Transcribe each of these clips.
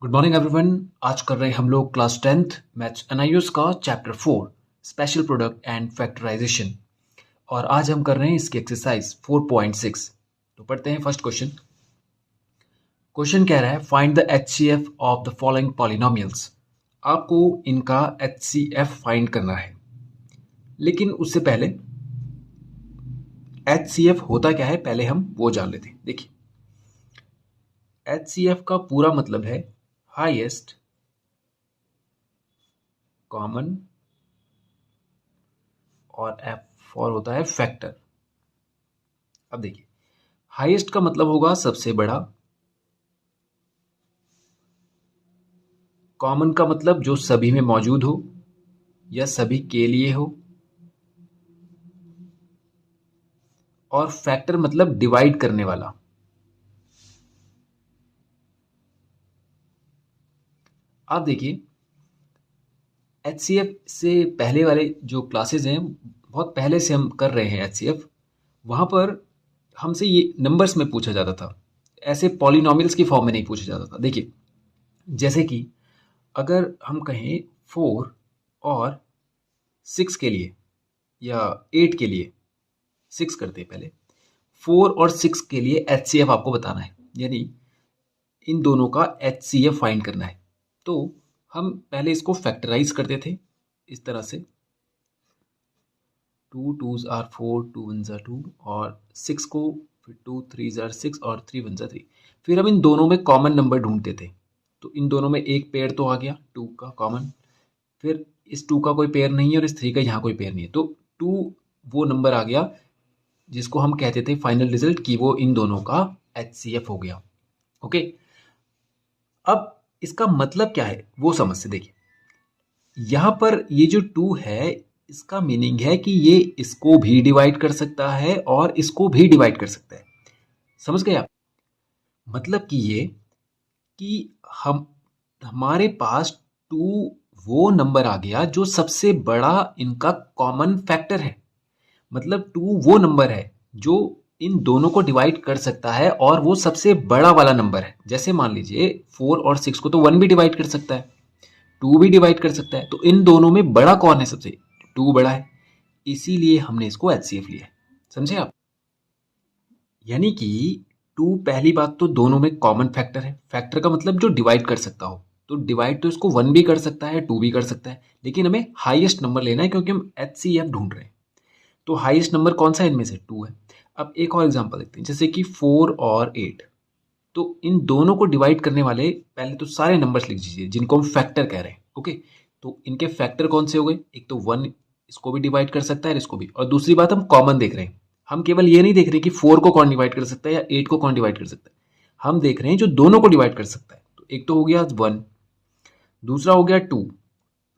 Good morning everyone. आज कर रहे हैं हम लोग क्लास 10th मैथ्स एनआईओएस का chapter 4 special product and factorization. और आज हम कर रहे हैं इसकी एक्सरसाइज 4.6। तो पढ़ते हैं फर्स्ट क्वेश्चन। क्वेश्चन कह रहा है find the HCF of the following polynomials. आपको इनका एचसीएफ फाइंड करना है, लेकिन उससे पहले एचसीएफ होता क्या है पहले हम वो जान लेते हैं। देखिए, एचसीएफ का पूरा मतलब है हाईएस्ट कॉमन, और एफ फॉर होता है फैक्टर। अब देखिए, हाईएस्ट का मतलब होगा सबसे बड़ा, कॉमन का मतलब जो सभी में मौजूद हो या सभी के लिए हो, और फैक्टर मतलब डिवाइड करने वाला। आप देखिए, एचसीएफ से पहले वाले जो क्लासेस हैं, बहुत पहले से हम कर रहे हैं एचसीएफ, वहां पर हमसे ये नंबर्स में पूछा जाता था, ऐसे पॉलिनोमियल्स की फॉर्म में नहीं पूछा जाता था। देखिए, जैसे कि अगर हम कहें 4 और 6 के लिए या 8 के लिए, 6 करते हैं पहले, 4 और 6 के लिए एचसीएफ आपको बताना है, यानी इन दोनों का एचसीएफ फाइंड करना है। तो हम पहले इसको फैक्टराइज करते थे इस तरह से, 2 2s are 4, 2 1s are 2, और 6 को फिर 2 3s are 6 और 3 1s are 3। फिर हम इन दोनों में कॉमन नंबर ढूंढते थे। तो इन दोनों में एक पेयर तो आ गया 2 का कॉमन, फिर इस 2 का कोई पेयर नहीं है और इस 3 का यहाँ कोई पेयर नहीं है, तो 2 वो नंबर आ गया जिसको हम कहते थे फाइनल रिजल्ट कि वो इन दोनों का एचसीएफ हो गया। ओके, अब इसका मतलब क्या है वो समझ से देखिए, यहां पर ये जो 2 है, इसका मीनिंग है कि ये इसको भी डिवाइड कर सकता है और इसको भी डिवाइड कर सकता है। समझ गए आप? मतलब कि ये कि हम हमारे पास 2 वो नंबर आ गया जो सबसे बड़ा इनका कॉमन फैक्टर है। मतलब 2 वो नंबर है जो इन दोनों को डिवाइड कर सकता है और वो सबसे बड़ा वाला नंबर है। जैसे मान लीजिए 4 और 6 को तो 1 भी डिवाइड कर सकता है, 2 भी डिवाइड कर सकता है, तो इन दोनों में बड़ा कौन है? सबसे 2 बड़ा है, इसीलिए हमने इसको एचसीएफ लिया है। समझे आप? यानी कि 2 पहली बात तो दोनों में कॉमन फैक्टर है। फैक्टर का मतलब जो डिवाइड कर सकता हो, तो डिवाइड तो इसको 1 भी कर सकता है, 2 भी कर सकता है, लेकिन हमें हाईएस्ट नंबर लेना है क्योंकि हम एचसीएफ ढूंढ रहे हैं। तो हाईएस्ट नंबर कौन सा है इनमें से? 2 है। अब एक और एग्जांपल देखते हैं, जैसे कि 4 और 8। तो इन दोनों को डिवाइड करने वाले पहले तो सारे नंबर्स लिख दीजिए जिनको हम फैक्टर कह रहे हैं। ओके, तो इनके फैक्टर कौन से हो गए? एक तो 1 इसको भी डिवाइड कर सकता है इसको भी, और दूसरी बात हम कॉमन देख रहे हैं। हम केवल ये नहीं देख रहे कि 4 को कौन डिवाइड कर सकता है या 8 को कौन डिवाइड कर सकता है, हम देख रहे हैं जो दोनों को डिवाइड कर सकता है। तो एक तो हो गया 1, दूसरा हो गया 2,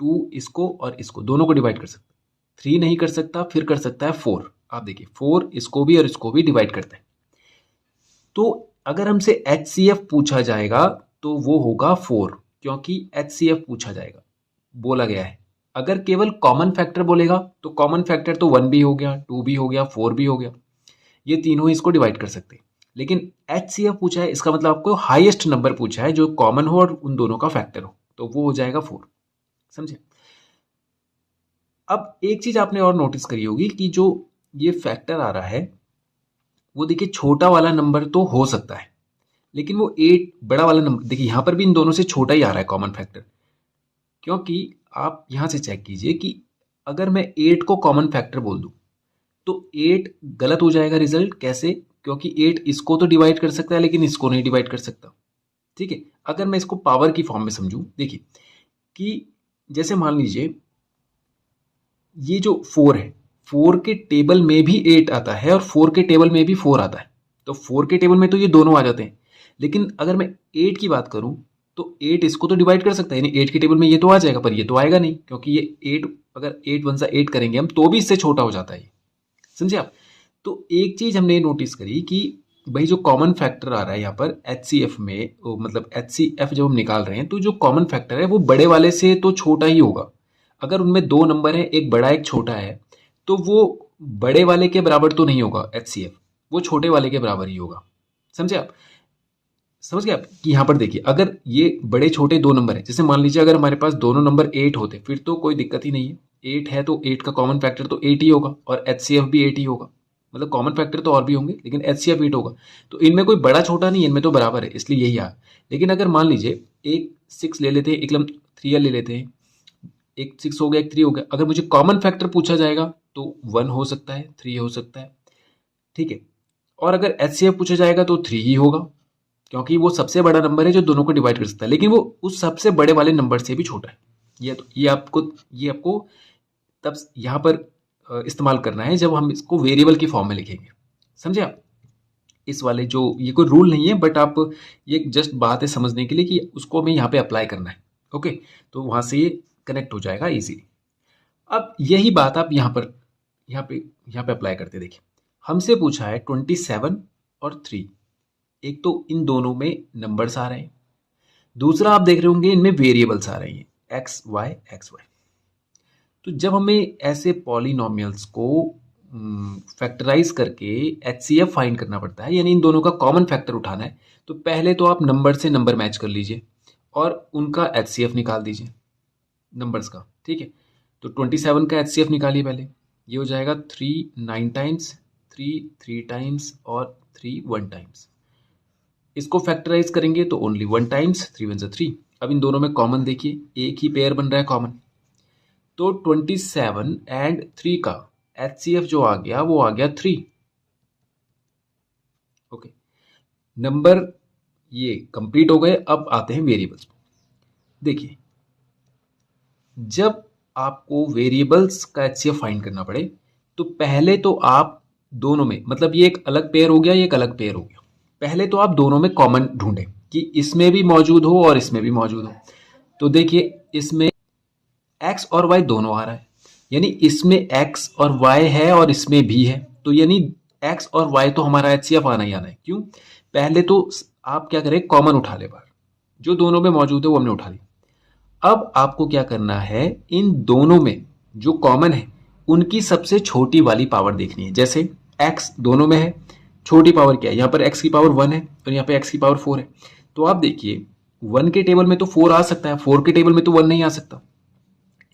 2 इसको और इसको दोनों को डिवाइड कर सकता है। 3 नहीं कर सकता, फिर कर सकता है 4। आप देखिए 4 इसको भी और इसको भी डिवाइड करता है। तो अगर हमसे एचसीएफ पूछा जाएगा तो वो होगा 4, क्योंकि एचसीएफ पूछा जाएगा, बोला गया है। अगर केवल कॉमन फैक्टर बोलेगा तो कॉमन फैक्टर तो 1 भी हो गया, 2 भी हो गया, 4 भी हो गया, ये तीनों ही इसको डिवाइड कर सकते हैं। लेकिन एचसीएफ पूछा है, इसका मतलब आपको हाईएस्ट नंबर पूछा है जो कॉमन हो और उन दोनों का फैक्टर हो, तो वो हो जाएगा 4। समझे? अब एक चीज आपने और नोटिस करी होगी कि जो ये फैक्टर आ रहा है, वो देखिए छोटा वाला नंबर तो हो सकता है, लेकिन वो 8 बड़ा वाला नंबर, देखिए यहां पर भी इन दोनों से छोटा ही आ रहा है कॉमन फैक्टर। क्योंकि आप यहां से चेक कीजिए कि अगर मैं 8 को कॉमन फैक्टर बोल दूं तो 8 गलत हो जाएगा रिजल्ट। कैसे? क्योंकि 8 इसको तो डिवाइड कर सकता है लेकिन इसको नहीं डिवाइड कर सकता। ठीक है, अगर मैं इसको पावर की फॉर्म में समझूं, देखिए कि जैसे मान लीजिए ये जो 4 है, 4 के टेबल में भी 8 आता है और 4 के टेबल में भी 4 आता है, तो 4 के टेबल में तो ये दोनों आ जाते हैं। लेकिन अगर मैं 8 की बात करूं तो 8 इसको तो डिवाइड कर सकता है, यानी 8 के टेबल में ये तो आ जाएगा, पर ये तो आएगा नहीं क्योंकि ये 8, अगर 8 1 सा 8 करेंगे हम तो भी इससे छोटा हो जाता है ये। समझे आप? तो एक चीज हमने नोटिस करी कि भाई जो कॉमन फैक्टर आ रहा है यहाँ पर एचसीएफ में, मतलब एचसीएफ जब हम निकाल रहे हैं तो जो कॉमन फैक्टर है वो बड़े वाले से तो छोटा ही होगा। अगर उनमें 2 नंबर है, एक बड़ा एक छोटा है, तो वो बड़े वाले के बराबर तो नहीं होगा एचसीएफ, वो छोटे वाले के बराबर ही होगा। समझे आप? समझ गए आप कि यहाँ पर देखिए अगर ये बड़े छोटे दो नंबर हैं, जैसे मान लीजिए अगर हमारे पास दोनों नंबर 8 होते फिर तो कोई दिक्कत ही नहीं है। 8 है तो 8 का कॉमन फैक्टर तो 8 ही होगा और एचसीएफ भी 8 ही होगा। मतलब कॉमन फैक्टर तो और भी होंगे लेकिन एचसीएफ 8 होगा। तो इनमें कोई बड़ा छोटा नहीं है, इनमें तो बराबर है, इसलिए यही आ। लेकिन अगर मान लीजिए एक 6 ले लेते हैं, एक 3 ले लेते हैं, एक 6 हो गया एक 3 हो गया, अगर मुझे कॉमन फैक्टर पूछा जाएगा तो 1 हो सकता है, 3 हो सकता है, ठीक है। और अगर एचसीएफ पूछा जाएगा तो 3 ही होगा, क्योंकि वो सबसे बड़ा नंबर है जो दोनों को डिवाइड कर सकता है, लेकिन वो उस सबसे बड़े वाले नंबर से भी छोटा है। ये आपको तब यहाँ पर इस्तेमाल करना है जब हम इसको वेरिएबल की फॉर्म में लिखेंगे। समझे आप? इस वाले जो ये कोई रूल नहीं है बट आप ये जस्ट बात है समझने के लिए कि उसको हमें यहाँ पे अप्लाई करना है। ओके, तो वहाँ से ये कनेक्ट हो जाएगा इजीली। अब यही बात आप यहाँ पे अप्लाई करते देखिए। हमसे पूछा है 27 और 3। एक तो इन दोनों में नंबर्स आ रहे हैं, दूसरा आप देख रहे होंगे इनमें वेरिएबल्स आ रही हैं एक्स वाई एक्स वाई। तो जब हमें ऐसे पॉलिनोमियल्स को फैक्टराइज करके एचसीएफ फाइंड करना पड़ता है, यानी इन दोनों का कॉमन फैक्टर उठाना है, तो पहले तो आप नंबर से नंबर मैच कर लीजिए और उनका एचसीएफ निकाल दीजिए नंबर्स का, ठीक है। तो 27 का एचसीएफ निकालिए पहले। ये हो जाएगा 3 9 टाइम्स, 3 3 टाइम्स और 3 1 टाइम्स। इसको फैक्टराइज करेंगे तो ओनली 1 टाइम्स, 3 1 3। अब इन दोनों में कॉमन देखिए, एक ही पेयर बन रहा है कॉमन। तो 27 एंड 3 का एचसीएफ जो आ गया वो आ गया 3। ओके, नंबर ये कंप्लीट हो गए। अब आते हैं वेरिएबल्स। देखिए, जब आपको वेरिएबल्स का एचसीएफ फाइंड करना पड़े तो पहले तो आप दोनों में, मतलब ये एक अलग पेयर हो गया, ये एक अलग पेयर हो गया, पहले तो आप दोनों में कॉमन ढूंढें कि इसमें भी मौजूद हो और इसमें भी मौजूद हो। तो देखिए इसमें एक्स और वाई दोनों आ रहा है, यानी इसमें एक्स और वाई है और इसमें भी है, तो यानी एक्स और वाई तो हमारा एचसीएफ आना ही आना है। क्यों? पहले तो आप क्या करें, कॉमन उठा ले बाहर, जो दोनों में मौजूद है वो हमने उठा लिया। अब आपको क्या करना है, इन दोनों में जो कॉमन है उनकी सबसे छोटी वाली पावर देखनी है। जैसे एक्स दोनों में है, छोटी पावर क्या है, यहाँ पर एक्स की पावर 1 है और यहाँ पे एक्स की पावर 4 है। तो आप देखिए 1 के टेबल में तो 4 आ सकता है, 4 के टेबल में तो 1 नहीं आ सकता,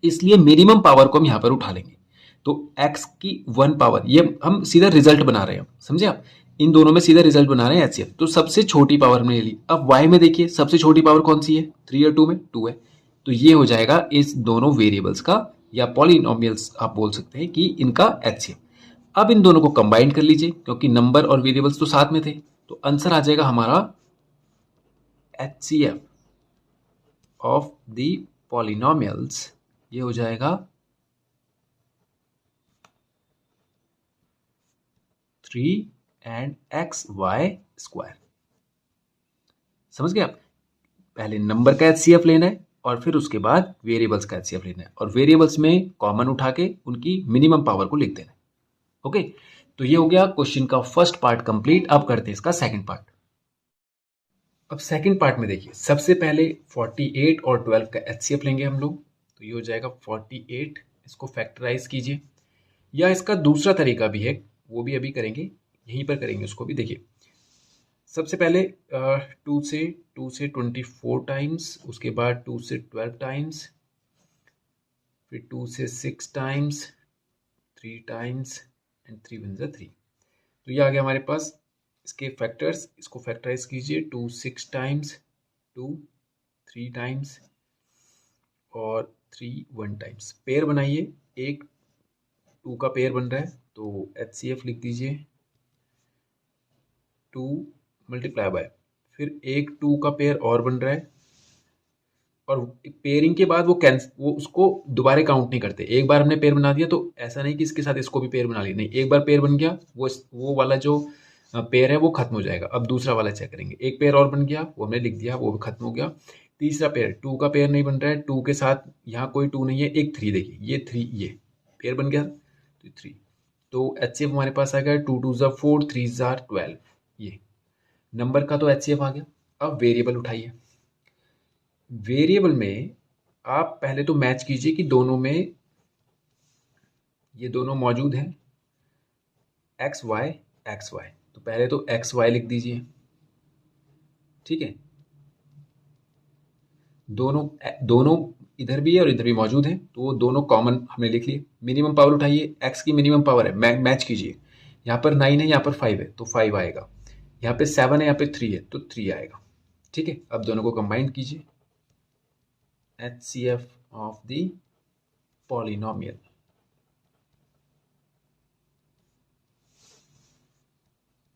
इसलिए मिनिमम पावर को हम यहाँ पर उठा लेंगे। तो x की 1 पावर, ये हम सीधा रिजल्ट बना रहे हैं, समझे आप? इन दोनों में सीधा रिजल्ट बना रहे हैं एचसीएफ। तो सबसे छोटी पावर हमने ले ली। अब y में देखिए सबसे छोटी पावर कौन सी है, 3 और 2 में 2 है। तो ये हो जाएगा इस दोनों वेरिएबल्स का, या पॉलिनोमियल्स आप बोल सकते हैं कि इनका एचसीएफ। अब इन दोनों को कंबाइन कर लीजिए क्योंकि नंबर और वेरिएबल्स तो साथ में थे, तो आंसर आ जाएगा हमारा एचसीएफ ऑफ द पॉलिनोमियल्स, ये हो जाएगा 3 एंड एक्स वाई स्क्वायर। समझ गए आप? पहले नंबर का एचसीएफ लेना है और फिर उसके बाद वेरिएबल्स का एचसीएफ लेना है, और वेरिएबल्स में कॉमन उठा के उनकी मिनिमम पावर को लिख देना है। ओके, तो ये हो गया क्वेश्चन का फर्स्ट पार्ट कंप्लीट। अब करते हैं इसका सेकंड पार्ट। अब सेकंड पार्ट में देखिए, सबसे पहले 48 और 12 का एचसीएफ लेंगे हम लोग। तो ये हो जाएगा 48, इसको फैक्टराइज कीजिए, या इसका दूसरा तरीका भी है, वो भी अभी करेंगे, यहीं पर करेंगे उसको भी। देखिए सबसे पहले 2 से 24 टाइम्स, उसके बाद 2 से 12 टाइम्स, फिर 2 से 6 टाइम्स, 3 टाइम्स एंड 3 1 3। तो ये आ गया हमारे पास इसके फैक्टर्स। इसको फैक्टराइज कीजिए, 2 6 टाइम्स, 2 3 टाइम्स और 3 1 टाइम्स। पेयर बनाइए, एक 2 का पेयर बन रहा है तो एचसीएफ लिख दीजिए 2 मल्टीप्लाई बाय, फिर एक 2 का पेयर और बन रहा है, और पेयरिंग के बाद वो उसको दोबारा काउंट नहीं करते। एक बार हमने पेयर बना दिया तो ऐसा नहीं कि इसके साथ इसको भी पेयर बना लिया, नहीं, एक बार पेयर बन गया वो वाला जो पेयर है वो खत्म हो जाएगा। अब दूसरा वाला चेक करेंगे, एक पेयर और बन गया, वो हमने लिख दिया, वो भी खत्म हो गया। तीसरा पेयर, 2 का पेयर नहीं बन रहा है, 2 के साथ यहाँ कोई 2 नहीं है, एक 3, देखिए ये 3, ये पेयर बन गया तो 3। तो एचसीएफ हमारे पास आ गया 2 2 4, 3 12। ये नंबर का तो एचसीएफ आ गया। अब वेरिएबल उठाइए। वेरिएबल में आप पहले तो मैच कीजिए कि दोनों में ये दोनों मौजूद हैं, एक्स वाई एक्स वाई। तो पहले तो एक्स वाई लिख दीजिए, ठीक है, दोनों दोनों इधर भी है और इधर भी मौजूद है, तो वो दोनों कॉमन हमने लिख लिए। मिनिमम पावर उठाइए, एक्स की मिनिमम पावर है, मैच कीजिए। यहाँ पर 9 है, यहाँ पर 5 है, तो 5 आएगा। यहाँ पे 7 है, यहाँ पे 3 है, तो 3 आएगा। ठीक है, अब दोनों को कंबाइन कीजिए। HCF of the polynomial,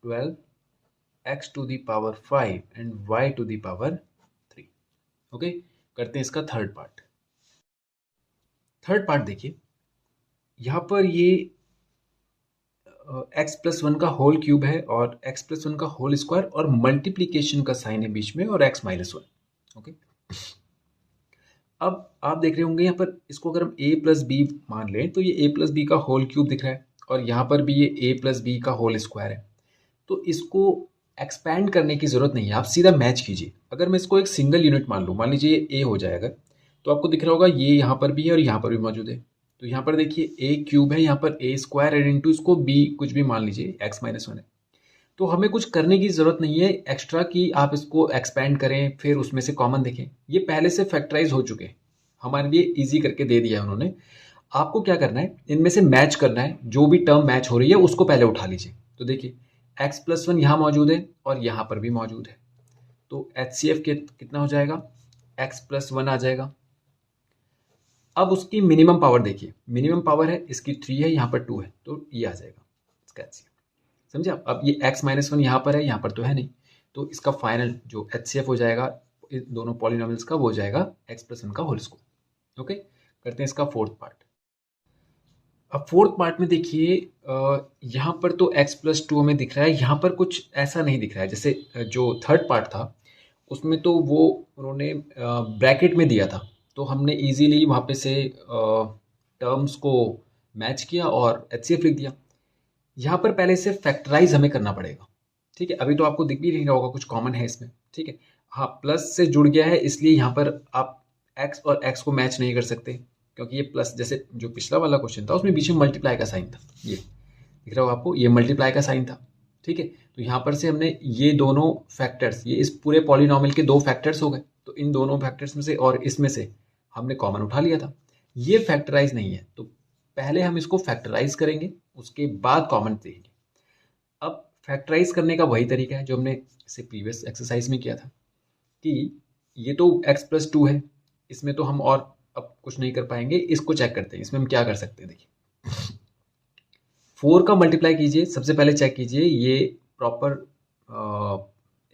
twelve x to the power 5 and y to the power 3। Okay, करते हैं इसका थर्ड पार्ट। थर्ड पार्ट देखिए, यहाँ पर ये एक्स प्लस वन का होल क्यूब है और एक्स प्लस वन का होल स्क्वायर और मल्टीप्लीकेशन का साइन है बीच में और एक्स माइनस वन। ओके, अब आप देख रहे होंगे यहाँ पर इसको अगर हम a प्लस बी मान लें तो ये a प्लस बी का होल क्यूब दिख रहा है और यहाँ पर भी ये a प्लस बी का होल स्क्वायर है। तो इसको एक्सपैंड करने की ज़रूरत नहीं है, आप सीधा मैच कीजिए। अगर मैं इसको एक सिंगल यूनिट मान लूँ, मान लीजिए ये a हो जाएगा, तो आपको दिख रहा होगा ये यहाँ पर भी है और यहाँ पर भी मौजूद है। तो यहाँ पर देखिए a क्यूब है, यहाँ पर a स्क्वायर है इंटू इसको b कुछ भी मान लीजिए x माइनस वन है। तो हमें कुछ करने की ज़रूरत नहीं है एक्स्ट्रा कि आप इसको एक्सपैंड करें फिर उसमें से कॉमन देखें। ये पहले से फैक्टराइज हो चुके हैं, हमारे लिए इजी करके दे दिया है उन्होंने। आपको क्या करना है, इनमें से मैच करना है, जो भी टर्म मैच हो रही है उसको पहले उठा लीजिए। तो देखिए एक्स प्लस वन यहाँ मौजूद है और यहाँ पर भी मौजूद है, तो HCF कितना हो जाएगा, एक्स प्लस वन आ जाएगा। अब उसकी मिनिमम पावर देखिए, मिनिमम पावर है इसकी 3 है, यहाँ पर 2 है, तो ये आ जाएगा इसका HCF। समझे आप? अब ये x माइनस वन यहाँ पर है, यहाँ पर तो है नहीं, तो इसका फाइनल जो HCF हो जाएगा दोनों पॉलिनोमियल्स का, वो हो जाएगा x प्लस वन का होल स्क्वायर। ओके, करते हैं इसका फोर्थ पार्ट। अब फोर्थ पार्ट में देखिए यहाँ पर तो x प्लस टू हमें दिख रहा है, यहाँ पर कुछ ऐसा नहीं दिख रहा है। जैसे जो थर्ड पार्ट था उसमें तो वो उन्होंने ब्रैकेट में दिया था, तो हमने इजीली वहाँ पे से टर्म्स को मैच किया और HCF लिख दिया। यहाँ पर पहले से फैक्टराइज हमें करना पड़ेगा। ठीक है, अभी तो आपको दिख भी नहीं रहा होगा कुछ कॉमन है इसमें। ठीक है, हाँ प्लस से जुड़ गया है, इसलिए यहाँ पर आप x और x को मैच नहीं कर सकते, क्योंकि ये प्लस, जैसे जो पिछला वाला क्वेश्चन था उसमें बीच में मल्टीप्लाई का साइन था, ये दिख रहा होगा आपको, ये मल्टीप्लाई का साइन था। ठीक है, तो यहाँ पर से हमने ये दोनों फैक्टर्स, ये इस पूरे पॉलिनोमियल के दो फैक्टर्स हो गए, तो इन दोनों फैक्टर्स में से और इसमें से हमने कॉमन उठा लिया था। ये फैक्टराइज नहीं है, तो पहले हम इसको फैक्टराइज करेंगे, उसके बाद कॉमन देंगे। अब फैक्टराइज करने का वही तरीका है जो हमने इसे प्रीवियस एक्सरसाइज में किया था, कि ये तो x प्लस टू है, इसमें तो हम और अब कुछ नहीं कर पाएंगे। इसको चेक करते हैं, इसमें हम क्या कर सकते हैं। देखिए 4 का मल्टीप्लाई कीजिए, सबसे पहले चेक कीजिए ये प्रॉपर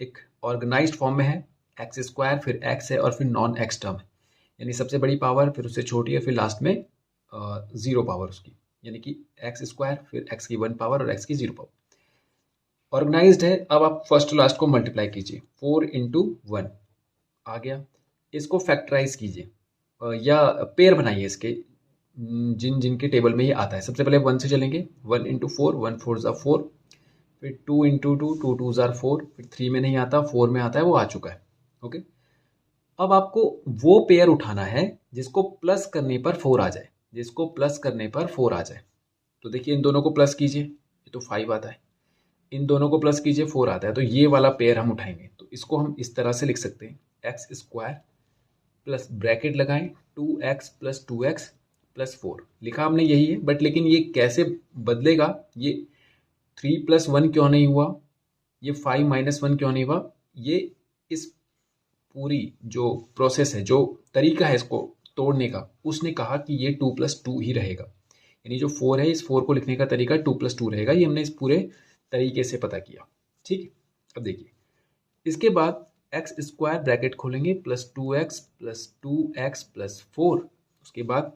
एक ऑर्गेनाइज्ड फॉर्म में है, एक्स स्क्वायर फिर x है और फिर नॉन एक्स टर्म है, यानी सबसे बड़ी पावर फिर उससे छोटी है, फिर लास्ट में 0 पावर उसकी, यानी कि एक्स स्क्वायर फिर x की 1 पावर और x की 0 पावर। ऑर्गेनाइज्ड है। अब आप फर्स्ट लास्ट को मल्टीप्लाई कीजिए, 4 इंटू 1 आ गया। इसको फैक्टराइज कीजिए या पेयर बनाइए इसके, जिनके टेबल में ये आता है। सबसे पहले 1 से चलेंगे, 1 इंटू 4, 1 4 ज़ा 4, फिर 2 इंटू 2, 2 2 ज़ा 4, फिर 3 में नहीं आता, 4 में आता है, वो आ चुका है। ओके, अब आपको वो पेयर उठाना है जिसको प्लस करने पर 4 आ जाए, जिसको प्लस करने पर 4 आ जाए। तो देखिए इन दोनों को प्लस कीजिए, ये तो 5 आता है, इन दोनों को प्लस कीजिए 4 आता है, तो ये वाला पेयर हम उठाएंगे। तो इसको हम इस तरह से लिख सकते हैं, एक्स स्क्वायर प्लस ब्रैकेट लगाएं 2x प्लस 2x प्लस 4, लिखा हमने यही है, बट लेकिन ये कैसे बदलेगा, ये 3 प्लस 1 क्यों नहीं हुआ, ये 5 माइनस 1 क्यों नहीं हुआ, ये इस पूरी जो प्रोसेस है, जो तरीका है इसको तोड़ने का, उसने कहा कि ये 2 प्लस 2 ही रहेगा, यानी जो 4 है इस 4 को लिखने का तरीका 2 प्लस 2 रहेगा। ये हमने इस पूरे तरीके से पता किया। ठीक है, अब देखिए इसके बाद एक्स स्क्वायर ब्रैकेट खोलेंगे plus 2x plus 2x plus 4, उसके बाद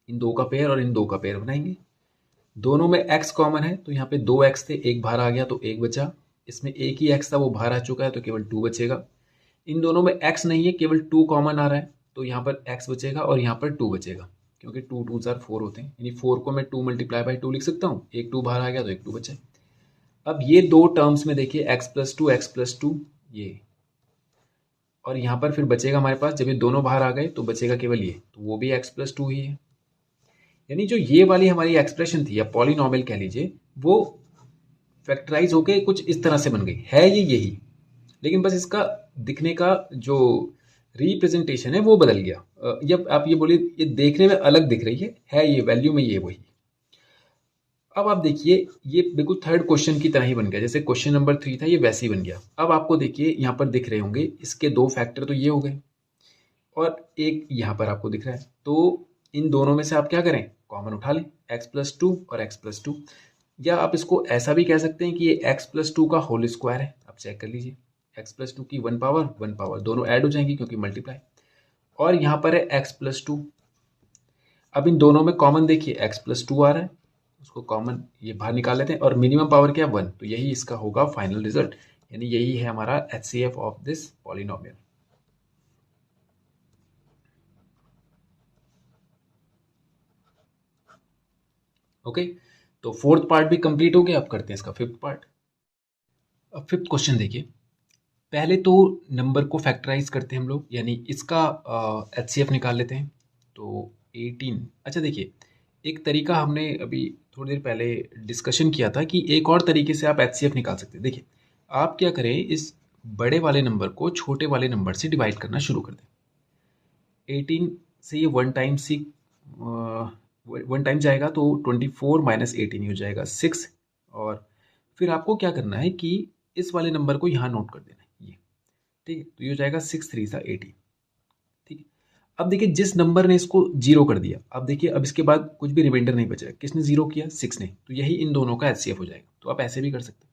इन दो का पेयर और इन दो का पेयर बनाएंगे। दोनों में x कॉमन है, तो यहाँ पे 2x थे, एक बाहर आ गया तो एक बचा, इसमें एक ही x था वो बाहर आ चुका है, तो केवल 2 बचेगा। इन दोनों में x नहीं है, केवल 2 कॉमन आ रहा है, तो यहाँ पर x बचेगा और यहाँ पर 2 बचेगा, क्योंकि 2 2 ज़ार 4 होते हैं, यानी 4 को मैं 2 मल्टीप्लाई बाई 2 लिख सकता हूँ, एक 2 बाहर आ गया तो एक 2 बचा। अब ये दो टर्म्स में देखिए x प्लस टू ये, और यहाँ पर फिर बचेगा हमारे पास, जब ये दोनों बाहर आ गए तो बचेगा केवल ये, तो वो भी x प्लस टू ही है। यानी जो ये वाली हमारी एक्सप्रेशन थी या पॉलिनोमियल कह लीजिए, वो फैक्टराइज होके कुछ इस तरह से बन गई है, ये यही, लेकिन बस इसका दिखने का जो रिप्रेजेंटेशन है वो बदल गया। जब आप ये बोलिए ये देखने में अलग दिख रही है ये वैल्यू में ये वही। अब आप देखिए ये बिल्कुल थर्ड क्वेश्चन की तरह ही बन गया, जैसे क्वेश्चन नंबर 3 था ये वैसे ही बन गया। अब आपको देखिए यहाँ पर दिख रहे होंगे इसके दो फैक्टर तो ये हो गए और एक यहाँ पर आपको दिख रहा है, तो इन दोनों में से आप क्या करें, कॉमन उठा लें, x+2 और x+2। या आप इसको ऐसा भी कह सकते हैं कि ये x+2 का होल स्क्वायर है। आप चेक कर लीजिए, x+2 की 1 पावर दोनों ऐड हो जाएंगी क्योंकि मल्टीप्लाई, और यहाँ पर है x+2। अब इन दोनों में कॉमन देखिए x+2 आ रहा है, उसको कॉमन ये बाहर निकाल लेते हैं, और मिनिमम पावर क्या 1, तो यही इसका होगा फाइनल रिजल्ट, यानी यही है हमारा HCF of this polynomial. Okay, तो फोर्थ पार्ट भी कंप्लीट हो गया। अब करते हैं इसका फिफ्थ पार्ट। अब फिफ्थ क्वेश्चन देखिए, पहले तो नंबर को फैक्टराइज करते हैं हम लोग, यानी इसका HCF निकाल लेते हैं। तो 18, अच्छा देखिए एक तरीका हमने अभी थोड़ी देर पहले डिस्कशन किया था कि एक और तरीके से आप HCF निकाल सकते हैं। देखिए आप क्या करें, इस बड़े वाले नंबर को छोटे वाले नंबर से डिवाइड करना शुरू कर दें। 18 से ये 1 टाइम सी 1 टाइम जाएगा तो 24 माइनस 18 हो जाएगा 6, और फिर आपको क्या करना है कि इस वाले नंबर को यहाँ नोट कर देना है, ये ठीक है। तो ये हो जाएगा 6 3 सा 18, ठीक है। अब देखिए जिस नंबर ने इसको 0 कर दिया, अब देखिए अब इसके बाद कुछ भी रिमाइंडर नहीं बचा, किसने 0 किया, 6 ने, तो यही इन दोनों का HCF हो जाएगा। तो आप ऐसे भी कर सकते हैं।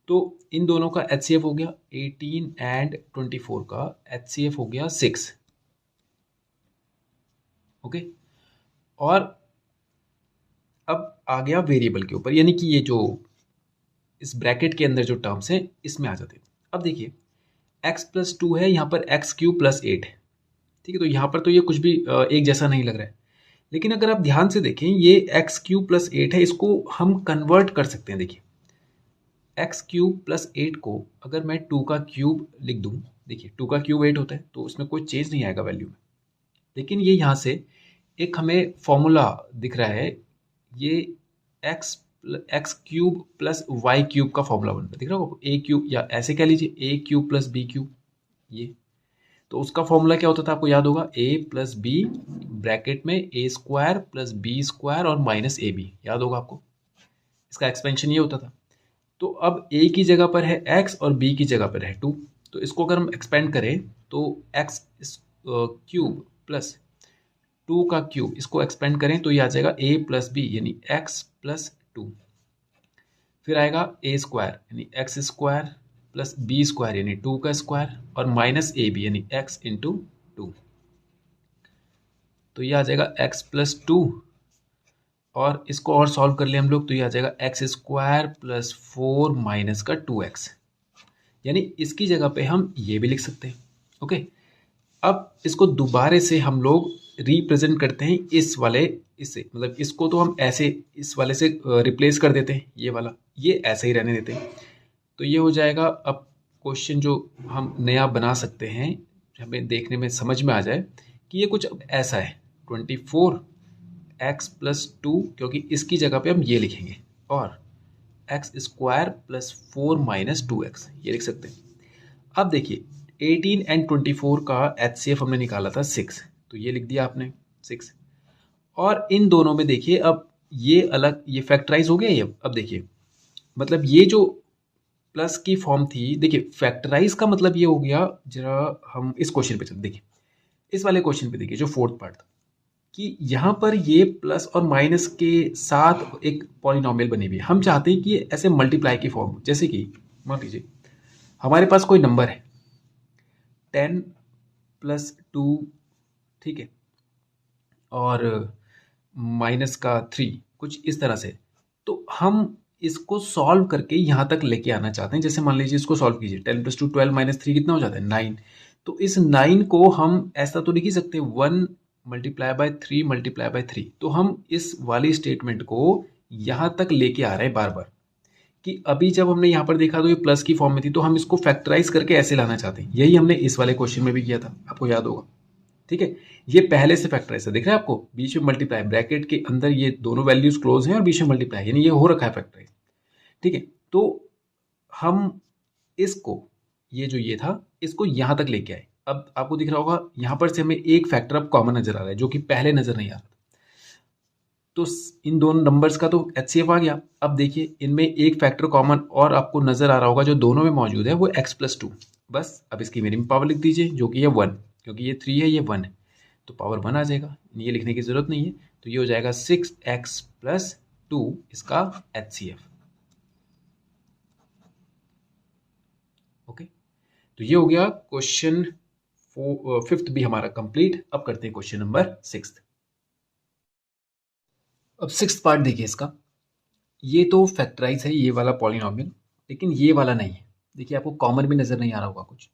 तो इन दोनों का HCF हो गया 18 एंड 24 का HCF हो गया 6, ओके। और अब आ गया वेरिएबल के ऊपर, यानी कि ये जो इस ब्रैकेट के अंदर जो टर्म्स हैं इसमें आ जाते हैं। अब देखिए x+2 है, यहाँ पर x³ + 8 है, ठीक है। तो यहाँ पर तो ये कुछ भी एक जैसा नहीं लग रहा है, लेकिन अगर आप ध्यान से देखें ये x³ + 8 है, इसको हम कन्वर्ट कर सकते हैं। देखिए x³ + 8 को अगर मैं 2 का क्यूब लिख दूं, देखिए 2 का क्यूब 8 होता है, तो उसमें कोई चेंज नहीं आएगा वैल्यू में। लेकिन ये यहाँ से एक हमें फॉर्मूला दिख रहा है, ये x³ + y³ का फॉर्मूला बन रहा है, दिख रहा होगा, a³ या ऐसे कह लीजिए a³ + b³, ये तो उसका फॉर्मूला क्या होता था आपको याद होगा, a + b ब्रैकेट में a² + b² और माइनस ab, याद होगा आपको, इसका एक्सपेंशन ये होता था। तो अब a की जगह पर है x और b की जगह पर है 2, तो इसको अगर हम एक्सपेंड करें तो x³ + 2 का क्यूब, इसको एक्सपेंड करें तो ये आ जाएगा a + b यानी x + 2, फिर आएगा a² यानी x² + b² यानी 2 का स्क्वायर और माइनस ab यानी x × 2, तो ये आ जाएगा x + 2, और इसको और सॉल्व कर ले हम लोग तो ये आ जाएगा x² + 4 माइनस का 2x, यानी इसकी जगह पे हम ये भी लिख सकते हैं, ओके। अब इसको दोबारा से हम लोग रिप्रेजेंट करते हैं इस वाले इससे, मतलब इसको तो हम ऐसे इस वाले से रिप्लेस कर देते हैं, ये वाला ये ऐसे ही रहने देते हैं, तो ये हो जाएगा। अब क्वेश्चन जो हम नया बना सकते हैं, हमें देखने में समझ में आ जाए कि ये कुछ ऐसा है 24x + 2, क्योंकि इसकी जगह पे हम ये लिखेंगे, और x² + 4 माइनस 2x, ये लिख सकते हैं। अब देखिए 18 एंड 24 का HCF हमने निकाला था 6, तो ये लिख दिया आपने 6, और इन दोनों में देखिए अब ये अलग, ये फैक्टराइज हो गया ये। अब देखिए मतलब ये जो प्लस की फॉर्म थी, देखिए फैक्टराइज का मतलब ये हो गया, जरा हम इस क्वेश्चन पे चलते, देखिए इस वाले क्वेश्चन पे देखिए जो फोर्थ पार्ट था, कि यहाँ पर ये प्लस और माइनस के साथ एक पॉलिनोमियल बनी हुई है, हम चाहते हैं कि ये ऐसे मल्टीप्लाई की फॉर्म, जैसे कि मान लीजिए हमारे पास कोई नंबर है 10 + 2, ठीक है, और माइनस का 3, कुछ इस तरह से, तो हम इसको सॉल्व करके यहाँ तक लेके आना चाहते हैं। जैसे मान लीजिए इसको सॉल्व कीजिए, 10 + 2 12 माइनस 3 कितना हो जाता है 9, तो इस 9 को हम ऐसा तो नहीं लिख सकते 1 × 3 × 3, तो हम इस वाली स्टेटमेंट को यहाँ तक लेके आ रहे हैं बार बार, कि अभी जब हमने यहाँ पर देखा तो ये प्लस की फॉर्म में थी, तो हम इसको फैक्टराइज करके ऐसे लाना चाहते हैं। यही हमने इस वाले क्वेश्चन में भी किया था, आपको याद होगा, ठीक है। ये पहले से फैक्टराइज है, दिख रहा है आपको, बीच में मल्टीप्लाई, ब्रैकेट के अंदर ये दोनों वैल्यूज क्लोज हैं और बीच में मल्टीप्लाई, यानी ये हो रखा है फैक्टराइज, ठीक है। तो हम इसको ये जो ये था इसको यहाँ तक लेके आए। अब आपको दिख रहा होगा यहाँ पर से हमें एक फैक्टर अब कॉमन नजर आ रहा है जो कि पहले नजर नहीं आ रहा था। तो इन दोनों नंबर्स का तो एचसीएफ आ गया। अब देखिए इनमें एक फैक्टर कॉमन और आपको नजर आ रहा होगा जो दोनों में मौजूद है, वो x+2। बस अब इसकी मिनिमम पावर लिख दीजिए जो कि है 1, क्योंकि ये 3 है ये 1 है, तो पावर 1 आ जाएगा, ये लिखने की जरूरत नहीं है। तो ये हो जाएगा 6x+2 इसका एचसीएफ। ओके, तो ये हो गया क्वेश्चन 5th भी हमारा कंप्लीट। अब करते हैं क्वेश्चन नंबर 6। अब 6th पार्ट देखिए इसका। ये तो फैक्टराइज है ये वाला पॉलिनॉमियल, लेकिन ये वाला नहीं है। देखिए आपको कॉमन भी नजर नहीं आ रहा होगा कुछ,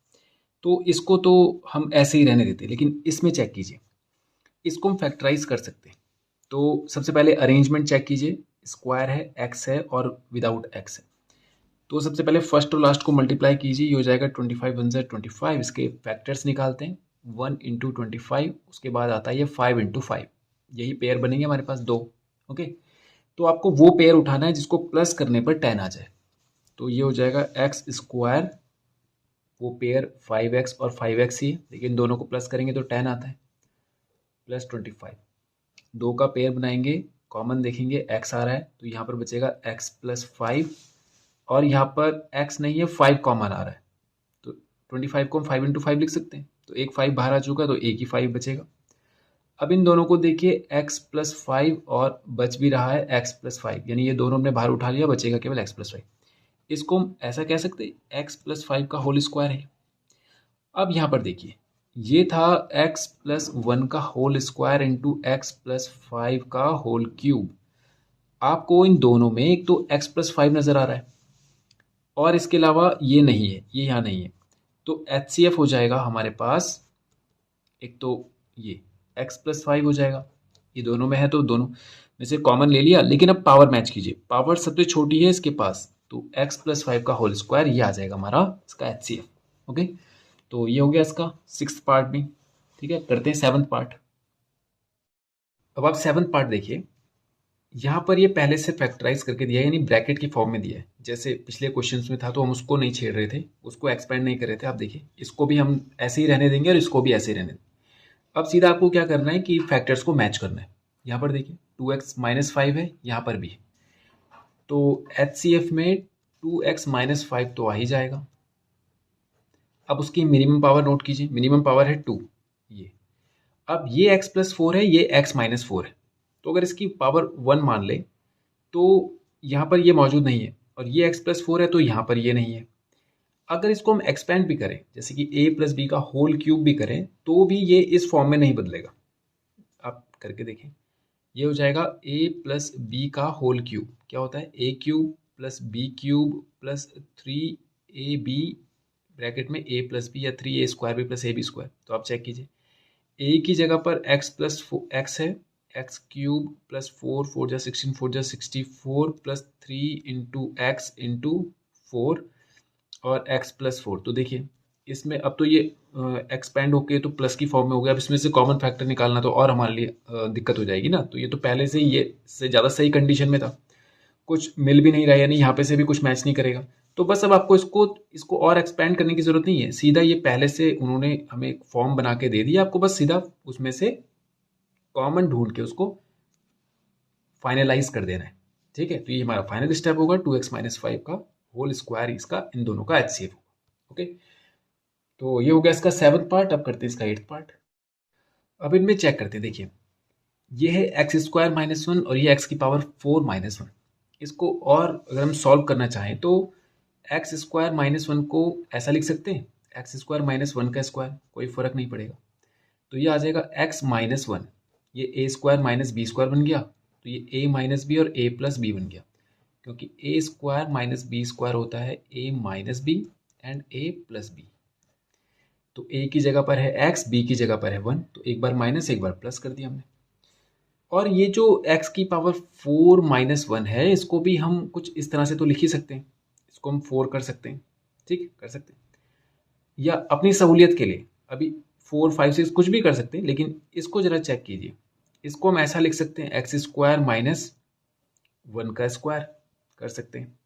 तो इसको तो हम ऐसे ही रहने देते हैं, लेकिन इसमें चेक कीजिए, इसको हम फैक्टराइज कर सकते हैं। तो सबसे पहले अरेंजमेंट चेक कीजिए, स्क्वायर है, एक्स है और विदाउट एक्स है। तो सबसे पहले फर्स्ट और लास्ट को मल्टीप्लाई कीजिए, ये हो जाएगा 25 वन ज़ा 25। इसके फैक्टर्स निकालते हैं, 1 इंटू 25, उसके बाद आता है ये 5 इंटू 5। यही पेयर बनेंगे हमारे पास दो। ओके, तो आपको वो पेयर उठाना है जिसको प्लस करने पर 10 आ जाए। तो ये हो जाएगा एक्स स्क्वायर, वो पेयर 5x और 5x ही है, लेकिन दोनों को प्लस करेंगे तो 10 आता है, प्लस 25। दो का पेयर बनाएंगे, कॉमन देखेंगे x आ रहा है, तो यहाँ पर बचेगा x+5, और यहाँ पर x नहीं है 5 कॉमन आ रहा है, तो 25 को हम 5 इंटू 5 लिख सकते हैं। तो एक 5 बाहर आ चुका है तो एक ही 5 बचेगा। अब इन दोनों को देखिए x+5 और बच भी रहा है x+5, यानी ये दोनों हमने बाहर उठा लिया, बचेगा केवल x+5। इसको हम ऐसा कह सकते हैं x+5 का होल स्क्वायर है। अब यहाँ पर देखिए ये था x+1 का होल स्क्वायर इंटू x+5 का होल क्यूब। आपको इन दोनों में एक तो x+5 नजर आ रहा है और इसके अलावा ये नहीं है, ये यहाँ नहीं है, तो HCF हो जाएगा हमारे पास, एक तो ये x+5 हो जाएगा, ये दोनों में है तो दोनों में से कॉमन ले लिया। लेकिन अब पावर मैच कीजिए, पावर सबसे छोटी है इसके पास, तो x+5 का होल स्क्वायर ये आ जाएगा हमारा इसका HCF। ओके, तो ये हो गया इसका 6th पार्ट भी। ठीक है, करते हैं 7th पार्ट। अब आप 7th पार्ट देखिए, यहाँ पर ये पहले से फैक्टराइज करके दिया है, यानी ब्रैकेट की फॉर्म में दिया है। जैसे पिछले क्वेश्चंस में था तो हम उसको नहीं छेड़ रहे थे, उसको एक्सपेंड नहीं कर रहे थे। आप देखिए इसको भी हम ऐसे ही रहने देंगे और इसको भी ऐसे ही रहने देंगे। अब सीधा आपको क्या करना है कि फैक्टर्स को मैच करना है। यहाँ पर देखिए 2x-5 है, यहाँ पर भी, तो HCF में 2x-5 तो आ ही जाएगा। अब उसकी मिनिमम पावर नोट कीजिए, मिनिमम पावर है 2। ये अब ये x+4 है, ये x-4 है, तो अगर इसकी पावर 1 मान ले तो यहाँ पर ये मौजूद नहीं है, और ये x+4 है तो यहाँ पर ये नहीं है। अगर इसको हम एक्सपेंड भी करें, जैसे कि a+b का होल क्यूब भी करें, तो भी ये इस फॉर्म में नहीं बदलेगा। आप करके देखें, ये हो जाएगा a+b का होल क्यूब, क्या होता है a³ + b³ + 3ab ब्रैकेट में a+b या 3a² + ab²। तो आप चेक कीजिए, a की जगह पर x है, x³ + 4 4 जा 16 4 जा 64 + 3 इंटू एक्स इंटू 4 और x+4। तो देखिए इसमें अब तो ये एक्सपेंड होके तो प्लस की फॉर्म में हो गया। अब इसमें से कॉमन फैक्टर निकालना तो और हमारे लिए दिक्कत हो जाएगी ना। तो ये तो पहले से ही ये से ज़्यादा सही कंडीशन में था, कुछ मिल भी नहीं रहा, यानी यहाँ पे से भी कुछ मैच नहीं करेगा। तो बस अब आपको इसको इसको और एक्सपेंड करने की ज़रूरत नहीं है, सीधा ये पहले से उन्होंने हमें एक फॉर्म बना के दे दिया, आपको बस सीधा उसमें से कॉमन ढूंढ के उसको फाइनलाइज कर देना है। ठीक है, तो ये हमारा फाइनल स्टेप होगा, 2x-5 का होल स्क्वायर इसका इन दोनों का HCF होगा। ओके, तो ये हो गया इसका 7th पार्ट। अब करते हैं इसका 8th पार्ट। अब इनमें चेक करते हैं, देखिए ये है x² - 1 और ये x की पावर 4 - 1। इसको और अगर हम सॉल्व करना चाहें तो x² - 1 को ऐसा लिख सकते हैं, x² - 1 का स्क्वायर, कोई फर्क नहीं पड़ेगा। तो ये आ जाएगा x - 1, ये a² - b² बन गया, तो ये a - b और a+b बन गया, क्योंकि a² - b² होता है a - b एंड a+b। तो a की जगह पर है x, b की जगह पर है 1, तो एक बार माइनस एक बार प्लस कर दिया हमने। और ये जो x की पावर 4 - 1 है, इसको भी हम कुछ इस तरह से तो लिख ही सकते हैं, इसको हम 4 कर सकते हैं। ठीक, कर सकते हैं, या अपनी सहूलियत के लिए अभी 4 5 6 कुछ भी कर सकते हैं, लेकिन इसको जरा चेक कीजिए। इसको हम ऐसा लिख सकते हैं x² - 1 का स्क्वायर कर सकते हैं।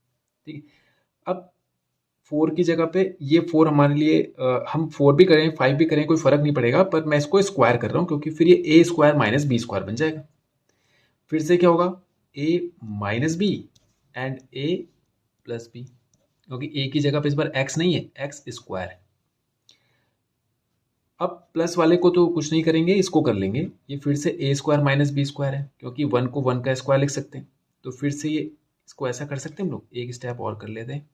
ठीक है, अब 4 की जगह पे ये 4 हमारे लिए हम 4 भी करें 5 भी करें कोई फ़र्क नहीं पड़ेगा, पर मैं इसको स्क्वायर कर रहा हूँ क्योंकि फिर ये A square minus B square बन जाएगा। फिर से क्या होगा, A minus B and A plus B, क्योंकि ए की जगह पे इस बार एक्स नहीं है, एक्स स्क्वायर है। अब प्लस वाले को तो कुछ नहीं करेंगे, इसको कर लेंगे। ये फिर से ए स्क्वायर माइनस बी स्क्वायर है, क्योंकि 1 को 1 का स्क्वायर लिख सकते हैं। तो फिर से ये इसको ऐसा कर सकते हैं हम लोग, एक स्टेप और कर लेते हैं।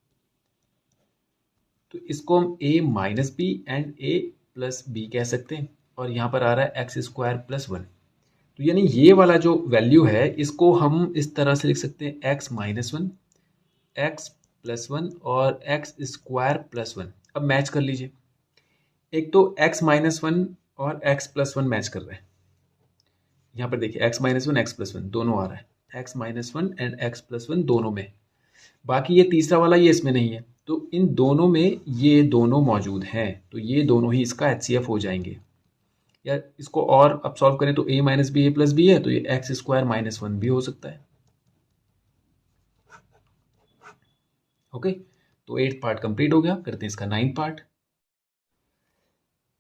तो इसको हम A minus B and A plus B कह सकते हैं, और यहाँ पर आ रहा है एक्स स्क्वायर प्लस 1। तो यानी ये वाला जो वैल्यू है इसको हम इस तरह से लिख सकते हैं, एक्स माइनस 1, एक्स प्लस 1 और एक्स स्क्वायर प्लस 1। अब मैच कर लीजिए, एक तो x माइनस 1 और x प्लस 1 मैच कर रहे हैं। यहाँ पर देखिए x माइनस 1 एक्स प्लस 1 दोनों आ रहा है, x minus 1 and x plus 1 दोनों में। बाकी ये तीसरा वाला ये इसमें नहीं है, तो इन दोनों में ये दोनों मौजूद हैं, तो ये दोनों ही इसका HCF हो जाएंगे। या इसको और अब सॉल्व करें तो a minus B A plus b है, तो ये एक्स स्क्वायर माइनस 1 भी हो सकता है। ओके, तो 8th पार्ट कंप्लीट हो गया। करते हैं इसका 9th पार्ट।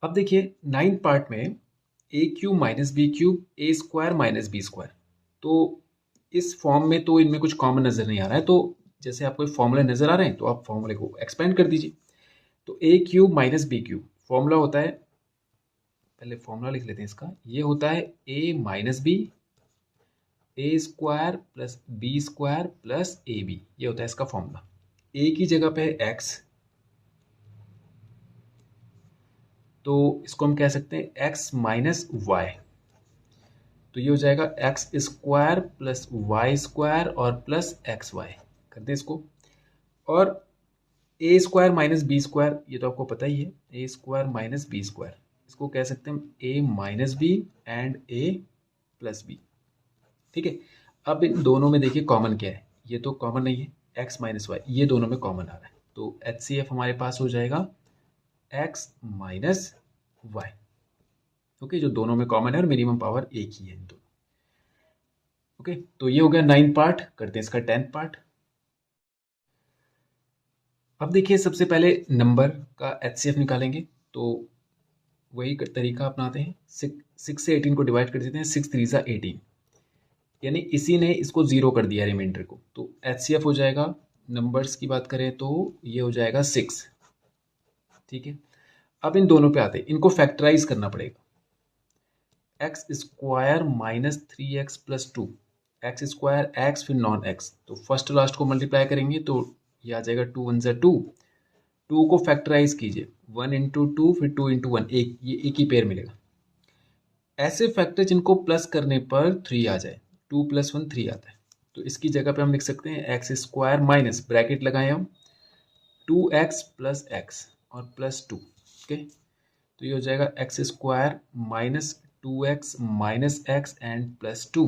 अब देखिए 9th पार्ट में ए क्यूब माइनस बी क्यूब ए स्क्वायर माइनस बी स्क्वायर, तो इस फॉर्म में तो इनमें कुछ कॉमन नज़र नहीं आ रहा है। तो जैसे आपको फॉर्मूले नज़र आ रहे हैं तो आप फॉर्मूले को एक्सपेंड कर दीजिए। तो A cube minus B cube formula होता है, पहले फॉर्मूला लिख लेते हैं इसका। ये होता है A minus B A square plus B square plus A B, ये होता है इसका फॉर्मूला। ए की जगह पे है एक्स, तो इसको हम कह सकते हैं एक्स माइनस वाई, तो ये हो जाएगा X square plus Y square और प्लस एक्स वाई। करते हैं इसको। और A square minus B square, ये तो आपको पता ही है, A square minus B square, इसको कह सकते हैं A minus B and A plus B. ठीक है, अब इन दोनों में देखिए कॉमन क्या है, ये तो कॉमन नहीं है, एक्स माइनस वाई, ये दोनों में कॉमन आ रहा है, तो HCF हमारे पास हो जाएगा एक्स माइनस वाई। ओके, जो दोनों में कॉमन है और मिनिमम पावर एक ही है इन दोनों। ओके, तो ये हो गया 9th पार्ट। करते हैं इसका 10th पार्ट। अब देखिए सबसे पहले नंबर का HCF निकालेंगे, तो वही तरीका अपनाते हैं। 6 से 18 को डिवाइड कर देते हैं, 6 3 सा 18, यानी इसी ने इसको 0 कर दिया रिमाइंडर को, तो HCF हो जाएगा, नंबर्स की बात करें तो ये हो जाएगा 6। ठीक है, अब इन दोनों पे आते हैं, इनको फैक्टराइज करना पड़ेगा। X square minus 3x plus 2, x square x फिर नॉन एक्स, तो फर्स्ट लास्ट को मल्टीप्लाई करेंगे तो ये आ जाएगा 2 1 2। 2 को फैक्टराइज कीजिए, 1 इंटू 2 फिर 2 इंटू 1, ये एक ही पेयर मिलेगा। ऐसे फैक्टर जिनको प्लस करने पर 3 आ जाए, 2 प्लस 1 3 आता है, तो इसकी जगह पे हम लिख सकते हैं एक्स स्क्वायर माइनस ब्रैकेट लगाए हम 2x प्लस एक्स और प्लस 2। ओके, तो ये हो जाएगा X square minus 2x minus x and plus 2।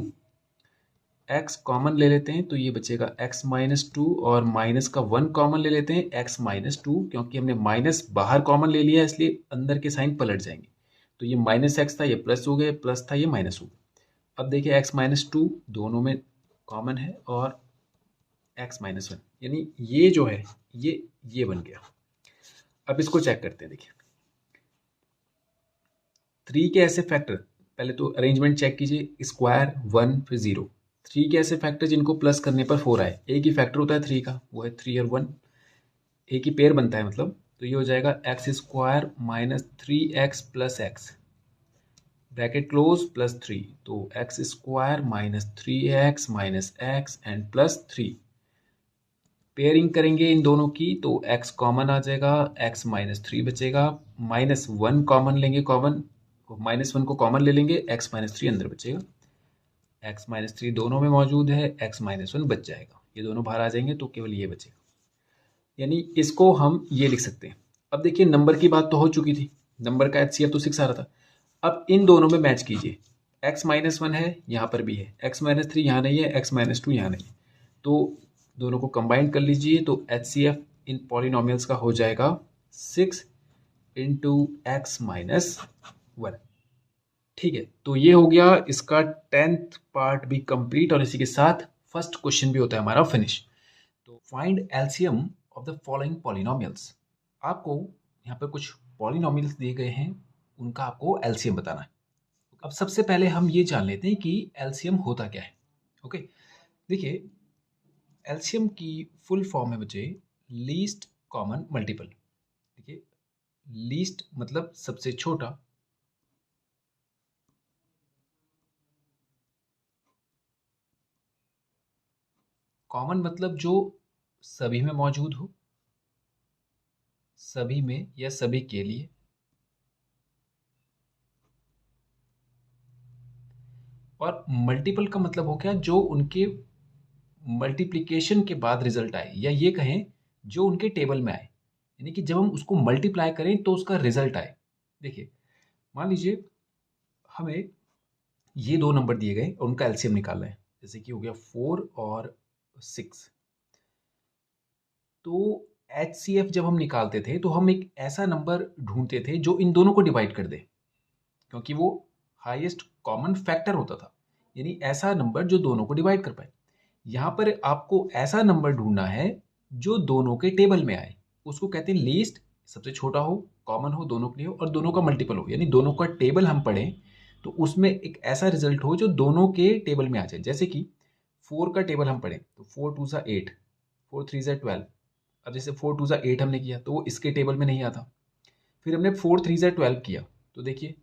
x common ले लेते हैं तो ये बचेगा x माइनस 2 और माइनस का 1 कॉमन ले लेते हैं x माइनस 2, क्योंकि हमने माइनस बाहर कॉमन ले लिया इसलिए अंदर के साइन पलट जाएंगे। तो ये माइनस एक्स था, ये प्लस हो गया, प्लस था, ये माइनस हो गया। अब देखिए x माइनस 2 दोनों में कॉमन है और x माइनस 1, यानी ये जो है ये बन गया। अब इसको चेक करते हैं। देखिए 3 के ऐसे फैक्टर, पहले तो अरेंजमेंट चेक कीजिए, स्क्वायर 1 फिर 0। 3 के ऐसे फैक्टर जिनको प्लस करने पर 4 आए, एक ही फैक्टर होता है 3 का, वो है 3 और 1, एक ही पेयर बनता है मतलब। तो ये हो जाएगा X square minus 3x plus x bracket close plus 3, तो x square minus 3x minus x and plus 3। Pairing करेंगे इन दोनों की तो x कॉमन आ जाएगा, x माइनस 3 बचेगा, माइनस 1 कॉमन लेंगे, माइनस 1 को कॉमन ले लेंगे, x माइनस 3 अंदर बचेगा, x माइनस 3 दोनों में मौजूद है, x माइनस 1 बच जाएगा, ये दोनों बाहर आ जाएंगे तो केवल ये बचेगा, यानी इसको हम ये लिख सकते हैं। अब देखिए नंबर की बात तो हो चुकी थी, नंबर का HCF तो 6 आ रहा था। अब इन दोनों में मैच कीजिए, x माइनस 1 है, यहाँ पर भी है, x माइनस 3 यहाँ नहीं है, x माइनस 2 यहाँ नहीं है, तो दोनों को कंबाइन कर लीजिए, तो HCF इन पॉलिनोमियल्स का हो जाएगा 6 इंटू एक्स माइनस 1। ठीक है, तो ये हो गया इसका 10th पार्ट भी कंप्लीट, और इसी के साथ फर्स्ट क्वेश्चन भी होता है हमारा फिनिश। तो find LCM of the following polynomials. आपको यहाँ पर कुछ पॉलिनोमियल्स दिए गए हैं, उनका आपको एलसीएम बताना है। अब सबसे पहले हम ये जान लेते हैं कि एलसीएम होता क्या है। ओके, देखिए एलसीएम की फुल फॉर्म है बच्चे लीस्ट कॉमन मल्टीपल। देखिए लीस्ट मतलब सबसे छोटा, कॉमन मतलब जो सभी में मौजूद हो, सभी में या सभी के लिए, और मल्टीपल का मतलब हो गया जो उनके मल्टीप्लिकेशन के बाद रिजल्ट आए, या ये कहें जो उनके टेबल में आए, यानी कि जब हम उसको मल्टीप्लाई करें तो उसका रिजल्ट आए। देखिए मान लीजिए हमें ये दो नंबर दिए गए और उनका एलसीएम निकालना है, जैसे कि हो गया 4 और 6। तो एचसीएफ जब हम निकालते थे तो हम एक ऐसा नंबर ढूंढते थे जो इन दोनों को डिवाइड कर दे, क्योंकि वो हाईएस्ट कॉमन फैक्टर होता था, यानी ऐसा नंबर जो दोनों को डिवाइड कर पाए। यहाँ पर आपको ऐसा नंबर ढूंढना है जो दोनों के टेबल में आए, उसको कहते हैं लीस्ट, सबसे छोटा हो, कॉमन हो दोनों के लिए और दोनों का मल्टीपल हो, यानी दोनों का टेबल हम पढ़ें तो उसमें एक ऐसा रिजल्ट हो जो दोनों के टेबल में आ जाए। जैसे कि 4 का टेबल हम पढ़ें तो 4 2 सा 8, 4 3 सा 12। अब जैसे 4 2 सा 8 हमने किया तो वो इसके टेबल में नहीं आता। फिर हमने 4 3 सा 12 किया तो देखिए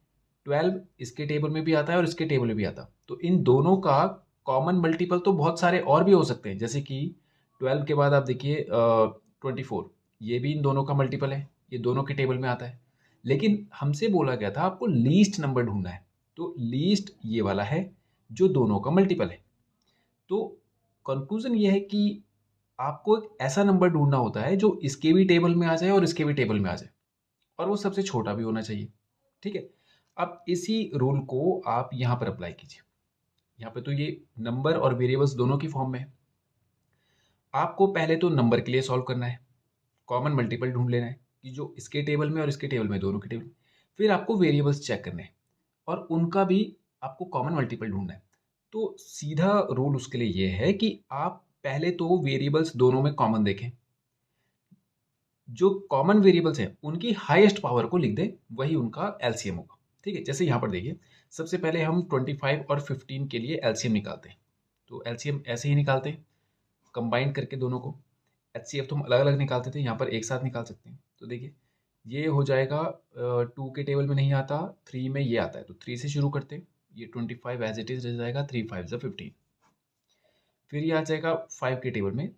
12 इसके टेबल में भी आता है और इसके टेबल में भी आता। तो इन दोनों का कॉमन मल्टीपल तो बहुत सारे और भी हो सकते हैं, जैसे कि 12 के बाद आप देखिए 24, ये भी इन दोनों का मल्टीपल है, ये दोनों के टेबल में आता है। लेकिन हमसे बोला गया था आपको लीस्ट नंबर ढूंढना है, तो लीस्ट ये वाला है जो दोनों का मल्टीपल है। तो कंक्लूजन ये है कि आपको एक ऐसा नंबर ढूंढना होता है जो इसके भी टेबल में आ जाए और इसके भी टेबल में आ जाए, और वो सबसे छोटा भी होना चाहिए। ठीक है, अब इसी रूल को आप यहाँ पर अप्लाई कीजिए। यहाँ पे तो ये नंबर और वेरिएबल्स दोनों की फॉर्म में है। आपको पहले तो नंबर के लिए सॉल्व करना है, कॉमन मल्टीपल ढूंढ लेना है कि जो इसके टेबल में और इसके टेबल में, दोनों के टेबल में। फिर आपको वेरिएबल्स चेक करने हैं और उनका भी आपको कॉमन मल्टीपल ढूंढना है। तो सीधा रूल उसके लिए ये है कि आप पहले तो वेरिएबल्स दोनों में कॉमन देखें, जो कॉमन वेरिएबल्स हैं उनकी हाईएस्ट पावर को लिख दें, वही उनका एलसीएम होगा। ठीक है, जैसे यहाँ पर देखिए सबसे पहले हम 25 और 15 के लिए एलसीएम निकालते हैं। तो एलसीएम ऐसे ही निकालते हैं, कंबाइन करके दोनों को। एचसीएफ तो हम अलग अलग निकालते थे, यहाँ पर एक साथ निकाल सकते हैं। तो देखिए ये हो जाएगा 2 के टेबल में नहीं आता, 3 में ये आता है, तो 3 से शुरू करते हैं। ये 25 एज इट इज रह जाएगा, 3 5 ज़ा 15। फिर ये आ जाएगा 5 के टेबल में,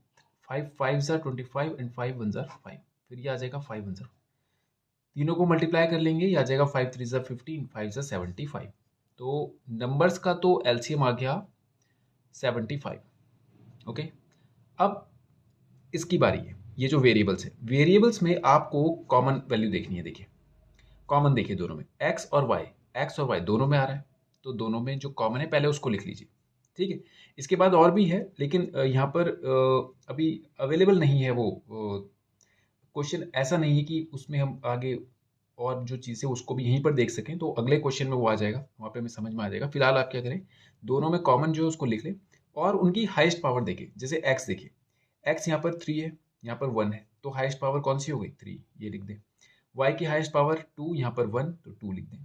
5 5 ज़ा 25 एंड 5 1 ज़ा 5। फिर ये आ जाएगा 5 1 ज़ा, तीनों को मल्टीप्लाई कर लेंगे, ये आ जाएगा 5 3 ज़ा 15, 5 ज़ा 75। तो नंबर्स का तो एलसीएम आ गया 75। ओके, अब इसकी बारी है, ये जो वेरिएबल्स है, वेरिएबल्स में आपको कॉमन वैल्यू देखनी है। देखिए कॉमन देखिए दोनों में, एक्स और वाई दोनों में आ रहा है, तो दोनों में जो कॉमन है पहले उसको लिख लीजिए। ठीक है, इसके बाद और भी है, लेकिन यहाँ पर अभी अवेलेबल नहीं है वो क्वेश्चन, ऐसा नहीं है कि उसमें हम आगे और जो चीज़ें उसको भी यहीं पर देख सकें, तो अगले क्वेश्चन में वो आ जाएगा, वहाँ पे हमें समझ में आ जाएगा। फिलहाल आप क्या करें, दोनों में कॉमन जो है उसको लिख लें और उनकी हाईएस्ट पावर देखें। जैसे एक्स देखिए, एक्स यहाँ पर 3 है, यहाँ पर 1 है, तो हाईएस्ट पावर कौन सी हो गई, 3, ये लिख दें। वाई की हाईएस्ट पावर 2, यहाँ पर 1, तो 2 लिख दें।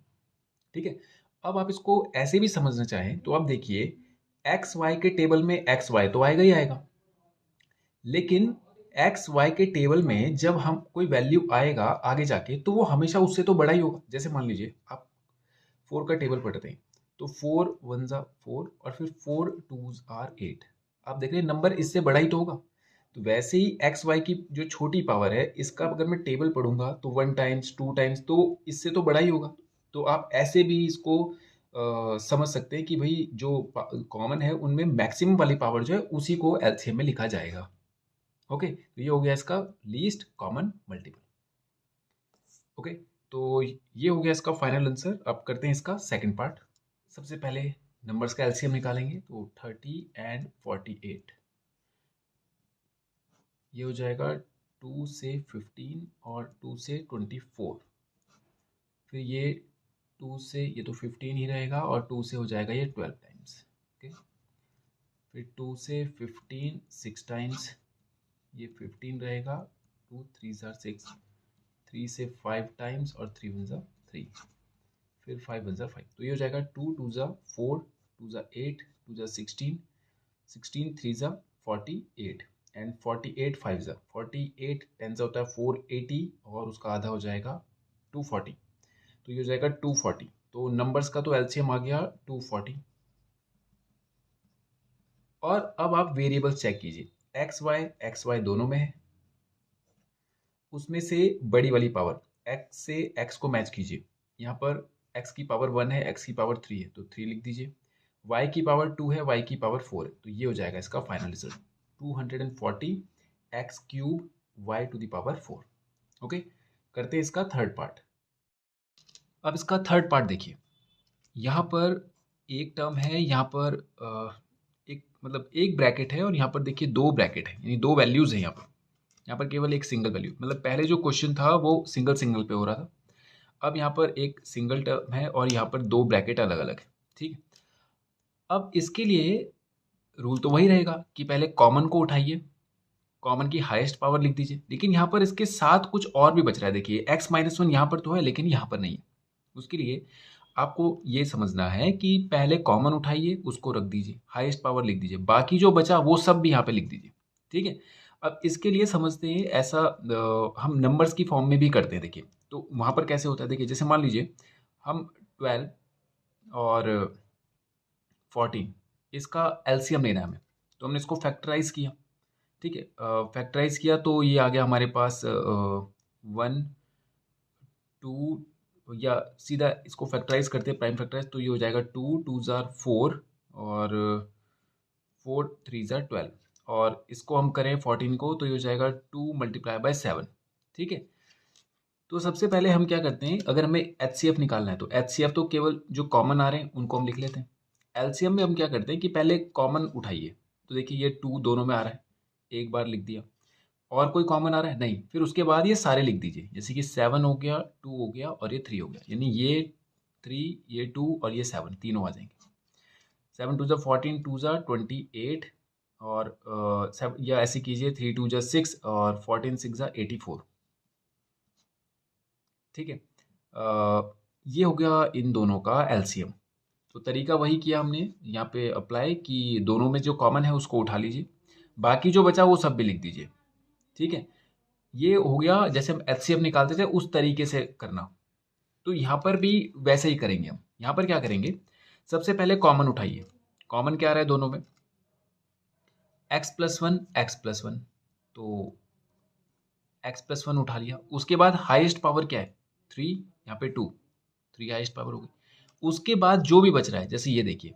ठीक है, अब आप इसको ऐसे भी समझना चाहें तो आप देखिए एक्स वाई के टेबल में एक्स वाई तो आएगा ही आएगा, लेकिन एक्स वाई के टेबल में जब हम कोई वैल्यू आएगा आगे जाके तो वो हमेशा उससे तो बड़ा ही होगा। जैसे मान लीजिए आप 4 का टेबल पढ़ते हैं, तो 4 1 ज़ा 4 और फिर 4 2 आर 8। आप देख रहे हैं नंबर इससे बड़ा ही तो होगा। तो वैसे ही एक्स वाई की जो छोटी पावर है, इसका अगर मैं टेबल पढ़ूंगा तो 1 टाइम्स 2 टाइम्स तो इससे तो बड़ा ही होगा। तो आप ऐसे भी इसको समझ सकते हैं कि भाई जो कॉमन है उनमें मैक्सिमम वाली पावर जो है उसी को एलसीएम में लिखा जाएगा। ओके, तो ये हो गया इसका लीस्ट कॉमन मल्टीपल। ओके, तो ये हो गया इसका फाइनल आंसर। अब करते हैं इसका सेकंड पार्ट। सबसे पहले नंबर्स का एलसीएम निकालेंगे, तो 30 एंड 48, ये हो जाएगा 2 से 15 और 2 से 24। फिर ये 2 से, ये तो 15 ही रहेगा और 2 से हो जाएगा ये 12 टाइम्स। ओके, फिर 2 से 15 6 टाइम्स, ये 15 रहेगा, 2 3 ज़ार 6, 3 से 5 टाइम्स और 3 वन ज़ा 3, फिर 5 वन ज़ा 5, तो ये हो जाएगा 2 2 ज़ा 4, 2 ज़ा 8, 2 ज़ा 16, 16 3 ज़ा 48 एंड 48 5 ज़ा 48, 10 ज़ा होता है 480 और उसका आधा हो जाएगा 240, तो ये हो जाएगा 240। तो नंबर्स का तो एलसीएम आ गया 240। और अब आप वेरिएबल्स चेक कीजिए, एक्स वाई दोनों में है, उसमें से बड़ी वाली पावर x से x को मैच कीजिए। यहाँ पर x की पावर 1 है, x की पावर 3 है, तो 3 लिख दीजिए। y की पावर 2 है, y की पावर 4 है, तो ये हो जाएगा इसका final result 240 x cube y to the power 4। Okay, करते हैं इसका थर्ड पार्ट। अब इसका थर्ड पार्ट देखिए, यहाँ पर एक टर्म है, यहाँ पर एक मतलब एक ब्रैकेट है और यहाँ पर देखिए दो ब्रैकेट है, यानी दो वैल्यूज है यहाँ पर। यहाँ पर केवल एक सिंगल वैल्यू, मतलब पहले जो क्वेश्चन था वो सिंगल सिंगल पे हो रहा था, अब यहाँ पर एक सिंगल टर्म है और यहाँ पर दो ब्रैकेट अलग अलग है। ठीक है, अब इसके लिए रूल तो वही रहेगा कि पहले कॉमन को उठाइए, कॉमन की हाईएस्ट पावर लिख दीजिए, लेकिन यहाँ पर इसके साथ कुछ और भी बच रहा है। देखिए x माइनस वन यहाँ पर तो है लेकिन यहाँ पर नहीं है। उसके लिए आपको ये समझना है कि पहले कॉमन उठाइए, उसको रख दीजिए, हाईएस्ट पावर लिख दीजिए, बाकी जो बचा वो सब भी यहाँ पे लिख दीजिए। ठीक है, अब इसके लिए समझते हैं, ऐसा हम नंबर्स की फॉर्म में भी करते हैं। देखिए तो वहाँ पर कैसे होता है, देखिए जैसे मान लीजिए हम 12 और 14 इसका एलसीएम लेना है हमें, तो हमने इसको फैक्टराइज किया। ठीक है, फैक्टराइज किया तो ये आ गया हमारे पास 1 2, या सीधा इसको फैक्टराइज करते हैं प्राइम फैक्टराइज, तो ये हो जाएगा 2 2 ज़ार 4 और 4 3 ज़ार 12, और इसको हम करें 14 को तो ये हो जाएगा 2 मल्टीप्लाई बाय 7। ठीक है, तो सबसे पहले हम क्या करते हैं, अगर हमें एचसीएफ निकालना है तो एचसीएफ तो केवल जो कॉमन आ रहे हैं उनको हम लिख लेते हैं। एलसीएम में हम क्या करते हैं कि पहले कॉमन उठाइए, तो देखिए ये 2 दोनों में आ रहा है, एक बार लिख दिया, और कोई कॉमन आ रहा है नहीं, फिर उसके बाद ये सारे लिख दीजिए, जैसे कि 7 हो गया, 2 हो गया और ये 3 हो गया, यानी ये 3 ये 2 और ये 7 तीनों आ जाएंगे। 7 2 ज़ा 14, 2 ज़ा 28 और या ऐसे कीजिए 3 2 ज़ा 6 और 14 6 ज़ा 84। ठीक है, ये हो गया इन दोनों का एलसीएम। तो तरीका वही किया हमने यहाँ पे अप्लाई कि दोनों में जो कॉमन है उसको उठा लीजिए, बाकी जो बचा वो सब भी लिख दीजिए। ठीक है, ये हो गया जैसे हम एचसीएफ निकालते थे उस तरीके से करना। तो यहाँ पर भी वैसे ही करेंगे हम। यहाँ पर क्या करेंगे, सबसे पहले कॉमन उठाइए, कॉमन क्या आ रहा है दोनों में, x plus one x plus one, तो x प्लस वन उठा लिया। उसके बाद हाईएस्ट पावर क्या है 3, यहाँ पे 2, 3 हाईएस्ट पावर हो गई। उसके बाद जो भी बच रहा है, जैसे ये देखिए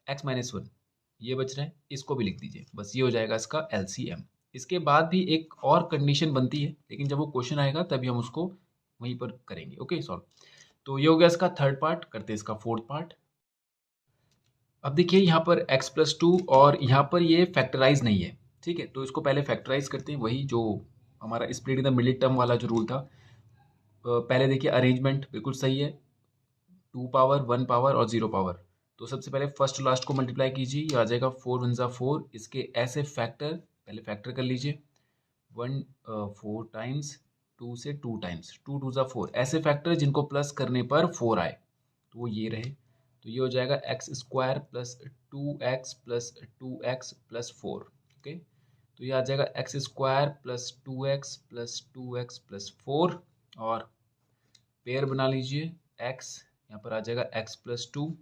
x माइनस वन ये बच रहा है, इसको भी लिख दीजिए, बस ये हो जाएगा इसका एलसीएम। इसके बाद भी एक और कंडीशन बनती है, लेकिन जब वो क्वेश्चन आएगा तभी हम उसको वहीं पर करेंगे। Okay solve. तो ये हो गया इसका थर्ड पार्ट, करते हैं इसका फोर्थ पार्ट। अब देखिए यहाँ पर x प्लस टू और यहाँ पर ये फैक्टराइज नहीं है। ठीक है, तो इसको पहले फैक्टराइज करते हैं, वही जो हमारा split in the middle term वाला जो रूल था। पहले देखिए अरेंजमेंट बिल्कुल सही है, 2 पावर 1 पावर और 0 पावर। तो सबसे पहले फर्स्ट लास्ट को मल्टीप्लाई कीजिए, ये आ जाएगा 4 वन ज़ा 4। इसके ऐसे फैक्टर पहले फैक्टर कर लीजिए, 1 4 टाइम्स, 2 से 2 टाइम्स, 2 2 ज़ा 4, ऐसे फैक्टर जिनको प्लस करने पर 4 आए, तो वो ये रहे। तो ये हो जाएगा X square plus 2x plus 2x plus 4। Okay, तो ये आ जाएगा X square plus 2x plus 4, और पेयर बना लीजिए x, यहाँ पर आ जाएगा x प्लस टू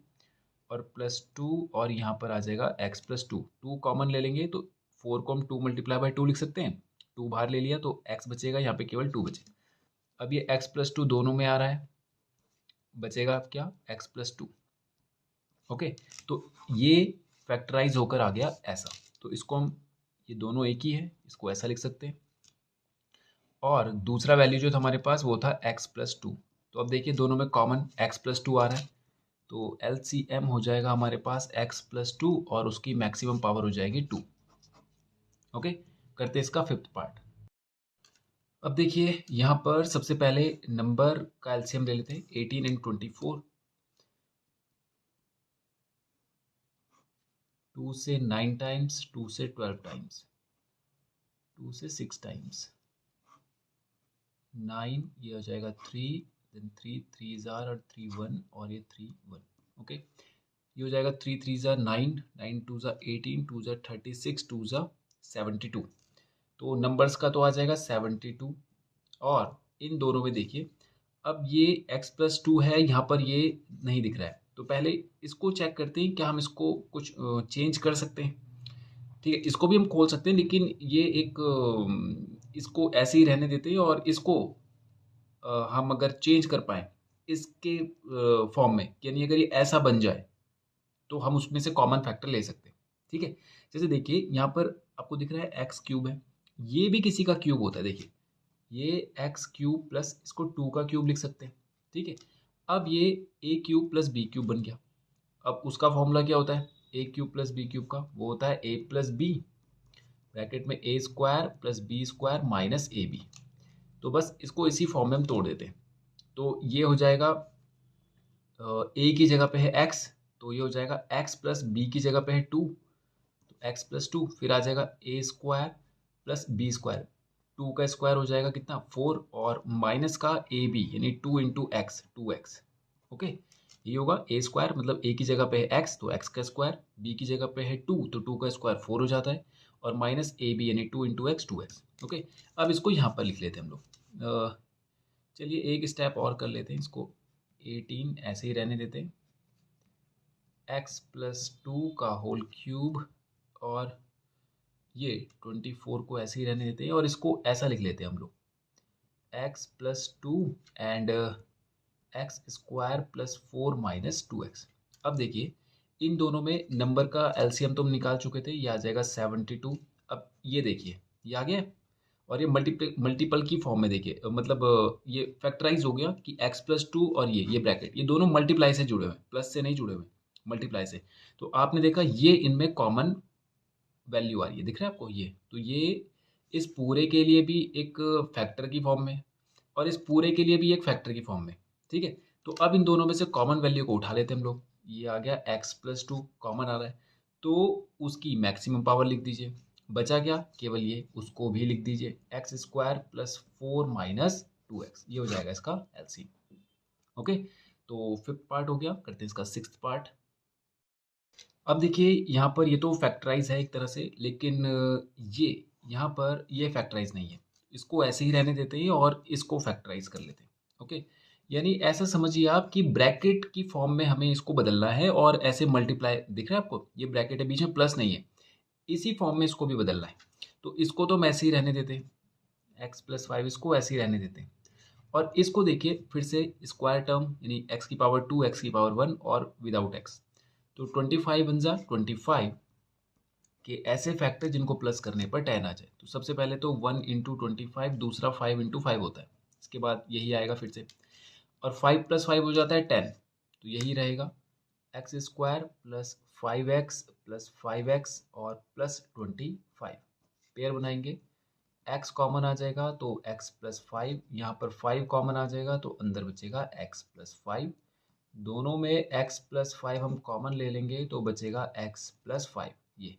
और प्लस टू, और यहाँ पर आ जाएगा x plus two. Two common ले लेंगे तो 4 को हम 2 मल्टीप्लाई बाई 2 लिख सकते हैं, 2 बाहर ले लिया तो x बचेगा, यहाँ पे केवल 2 बचेगा। अब ये x प्लस टू दोनों में आ रहा है, बचेगा अब क्या x प्लस टू। ओके, तो ये फैक्टराइज होकर आ गया ऐसा, तो इसको हम, ये दोनों एक ही है, इसको ऐसा लिख सकते हैं। और दूसरा वैल्यू जो था हमारे पास वो था x प्लस टू। तो अब देखिए दोनों में कॉमन x प्लस टू आ रहा है, तो LCM हो जाएगा हमारे पास x प्लस टू और उसकी मैक्सिमम पावर हो जाएगी 2। ओके, करते हैं इसका फिफ्थ पार्ट। अब देखिए यहाँ पर सबसे पहले नंबर का एलसीएम ले लेते हैं, 18 एंड 24। 2 से 9 टाइम्स, 2 से 12 टाइम्स, 2 से 6 टाइम्स, 9, ये हो जाएगा 3, देन 3 3 जार और 3 1 और ये 3 1। ओके, ये हो जाएगा 3 3 जार 9, 9 2 जार 18, 2 जार 36, 2 जार 72। तो नंबर्स का तो आ जाएगा 72। और इन दोनों में देखिए, अब ये x+2 है, यहाँ पर ये नहीं दिख रहा है, तो पहले इसको चेक करते हैं क्या हम इसको कुछ चेंज कर सकते हैं। ठीक है, इसको भी हम खोल सकते हैं, लेकिन ये एक इसको ऐसे ही रहने देते हैं और इसको हम अगर चेंज कर पाएँ इसके फॉर्म में, यानी अगर ये ऐसा बन जाए तो हम उसमें से कॉमन फैक्टर ले सकते हैं। ठीक है, जैसे देखिए यहाँ पर आपको दिख रहा है एक्स क्यूब है, ये भी किसी का क्यूब होता है। देखिए ये एक्स क्यूब प्लस इसको 2 का क्यूब लिख सकते हैं। ठीक है, अब ये A cube plus B cube बन गया। अब उसका फॉर्मूला क्या होता है A cube plus B cube का? वो होता है ए प्लस बी ब्रैकेट में A square plus B square minus A B. तो बस इसको इसी फॉर्म में हम तोड़ देते हैं। तो ये हो जाएगा ए की जगह पे है एक्स, तो ये हो जाएगा एक्स प्लस बी की जगह पे है 2, तो एक्स प्लस 2, फिर आ जाएगा ए स्क्वायर प्लस बी स्क्वायर, 2 का स्क्वायर हो जाएगा कितना 4, और माइनस का ए बी यानी 2 इंटू एक्स 2x। ओके, ये होगा ए स्क्वायर, मतलब ए की जगह पे है एक्स तो एक्स का स्क्वायर, बी की जगह पे है 2 तो 2 का स्क्वायर 4 हो जाता है, और माइनस ए बी यानी 2 इंटू एक्स 2x। ओके, अब इसको यहाँ पर लिख लेते हैं हम लोग। चलिए एक स्टेप और कर लेते हैं, इसको 18 ऐसे ही रहने देते हैं, x+2 का होल क्यूब, और ये 24 को ऐसे ही रहने देते हैं, और इसको ऐसा लिख लेते हैं हम लोग x+2 and x square plus 4 minus 2x। अब देखिए इन दोनों में नंबर का एलसीएम तो हम निकाल चुके थे, ये आ जाएगा 72। अब ये देखिए ये आ गया, और ये मल्टीपल की फॉर्म में देखिए, मतलब ये फैक्टराइज हो गया कि x+2 और ये ब्रैकेट, ये दोनों मल्टीप्लाई से जुड़े हुए हैं, प्लस से नहीं जुड़े हुए, मल्टीप्लाई से। तो आपने देखा ये इनमें कॉमन वैल्यू आ रही है, दिख रहा है आपको ये? तो ये इस पूरे के लिए भी एक फैक्टर की फॉर्म में, और इस पूरे के लिए भी एक फैक्टर की फॉर्म में। ठीक है, तो अब इन दोनों में से कॉमन वैल्यू को उठा लेते हैं हम लोग। ये आ गया x+2 कॉमन आ रहा है, तो उसकी मैक्सिमम पावर लिख दीजिए। बचा क्या? केवल ये, उसको भी लिख दीजिए x square plus 4 minus 2x, ये हो जाएगा इसका एलसीएम। ओके, तो फिफ्थ पार्ट हो गया, करते हैं इसका सिक्स्थ पार्ट। अब देखिए यहाँ पर ये तो फैक्टराइज है एक तरह से, लेकिन ये यहाँ पर ये फैक्टराइज नहीं है, इसको ऐसे ही रहने देते हैं और इसको फैक्टराइज कर लेते हैं। ओके, यानी ऐसा समझिए आप कि ब्रैकेट की फॉर्म में हमें इसको बदलना है, और ऐसे मल्टीप्लाई, दिख रहा है आपको ये ब्रैकेट है, बीच में प्लस नहीं है, इसी फॉर्म में इसको भी बदलना है। तो इसको तो हम ऐसे ही रहने देते हैं, x+5 इसको ऐसे ही रहने देते हैं, और इसको देखिए फिर से स्क्वायर टर्म यानी x की पावर 2 x की पावर 1 और विदाउट x, तो 25 बन जा 25 के ऐसे फैक्टर जिनको प्लस करने पर 10 आ जाए। तो सबसे पहले तो 1 इंटू 25, दूसरा 5 इंटू 5 होता है, इसके बाद यही आएगा फिर से, और 5 प्लस 5 हो जाता है 10, तो यही रहेगा x square plus 5x plus 5x और प्लस 25। पेयर बनाएंगे, x कॉमन आ जाएगा तो x प्लस 5, यहाँ पर 5 कॉमन आ जाएगा तो अंदर बचेगा x प्लस 5, दोनों में x प्लस 5 हम कॉमन ले लेंगे तो बचेगा x प्लस 5। ये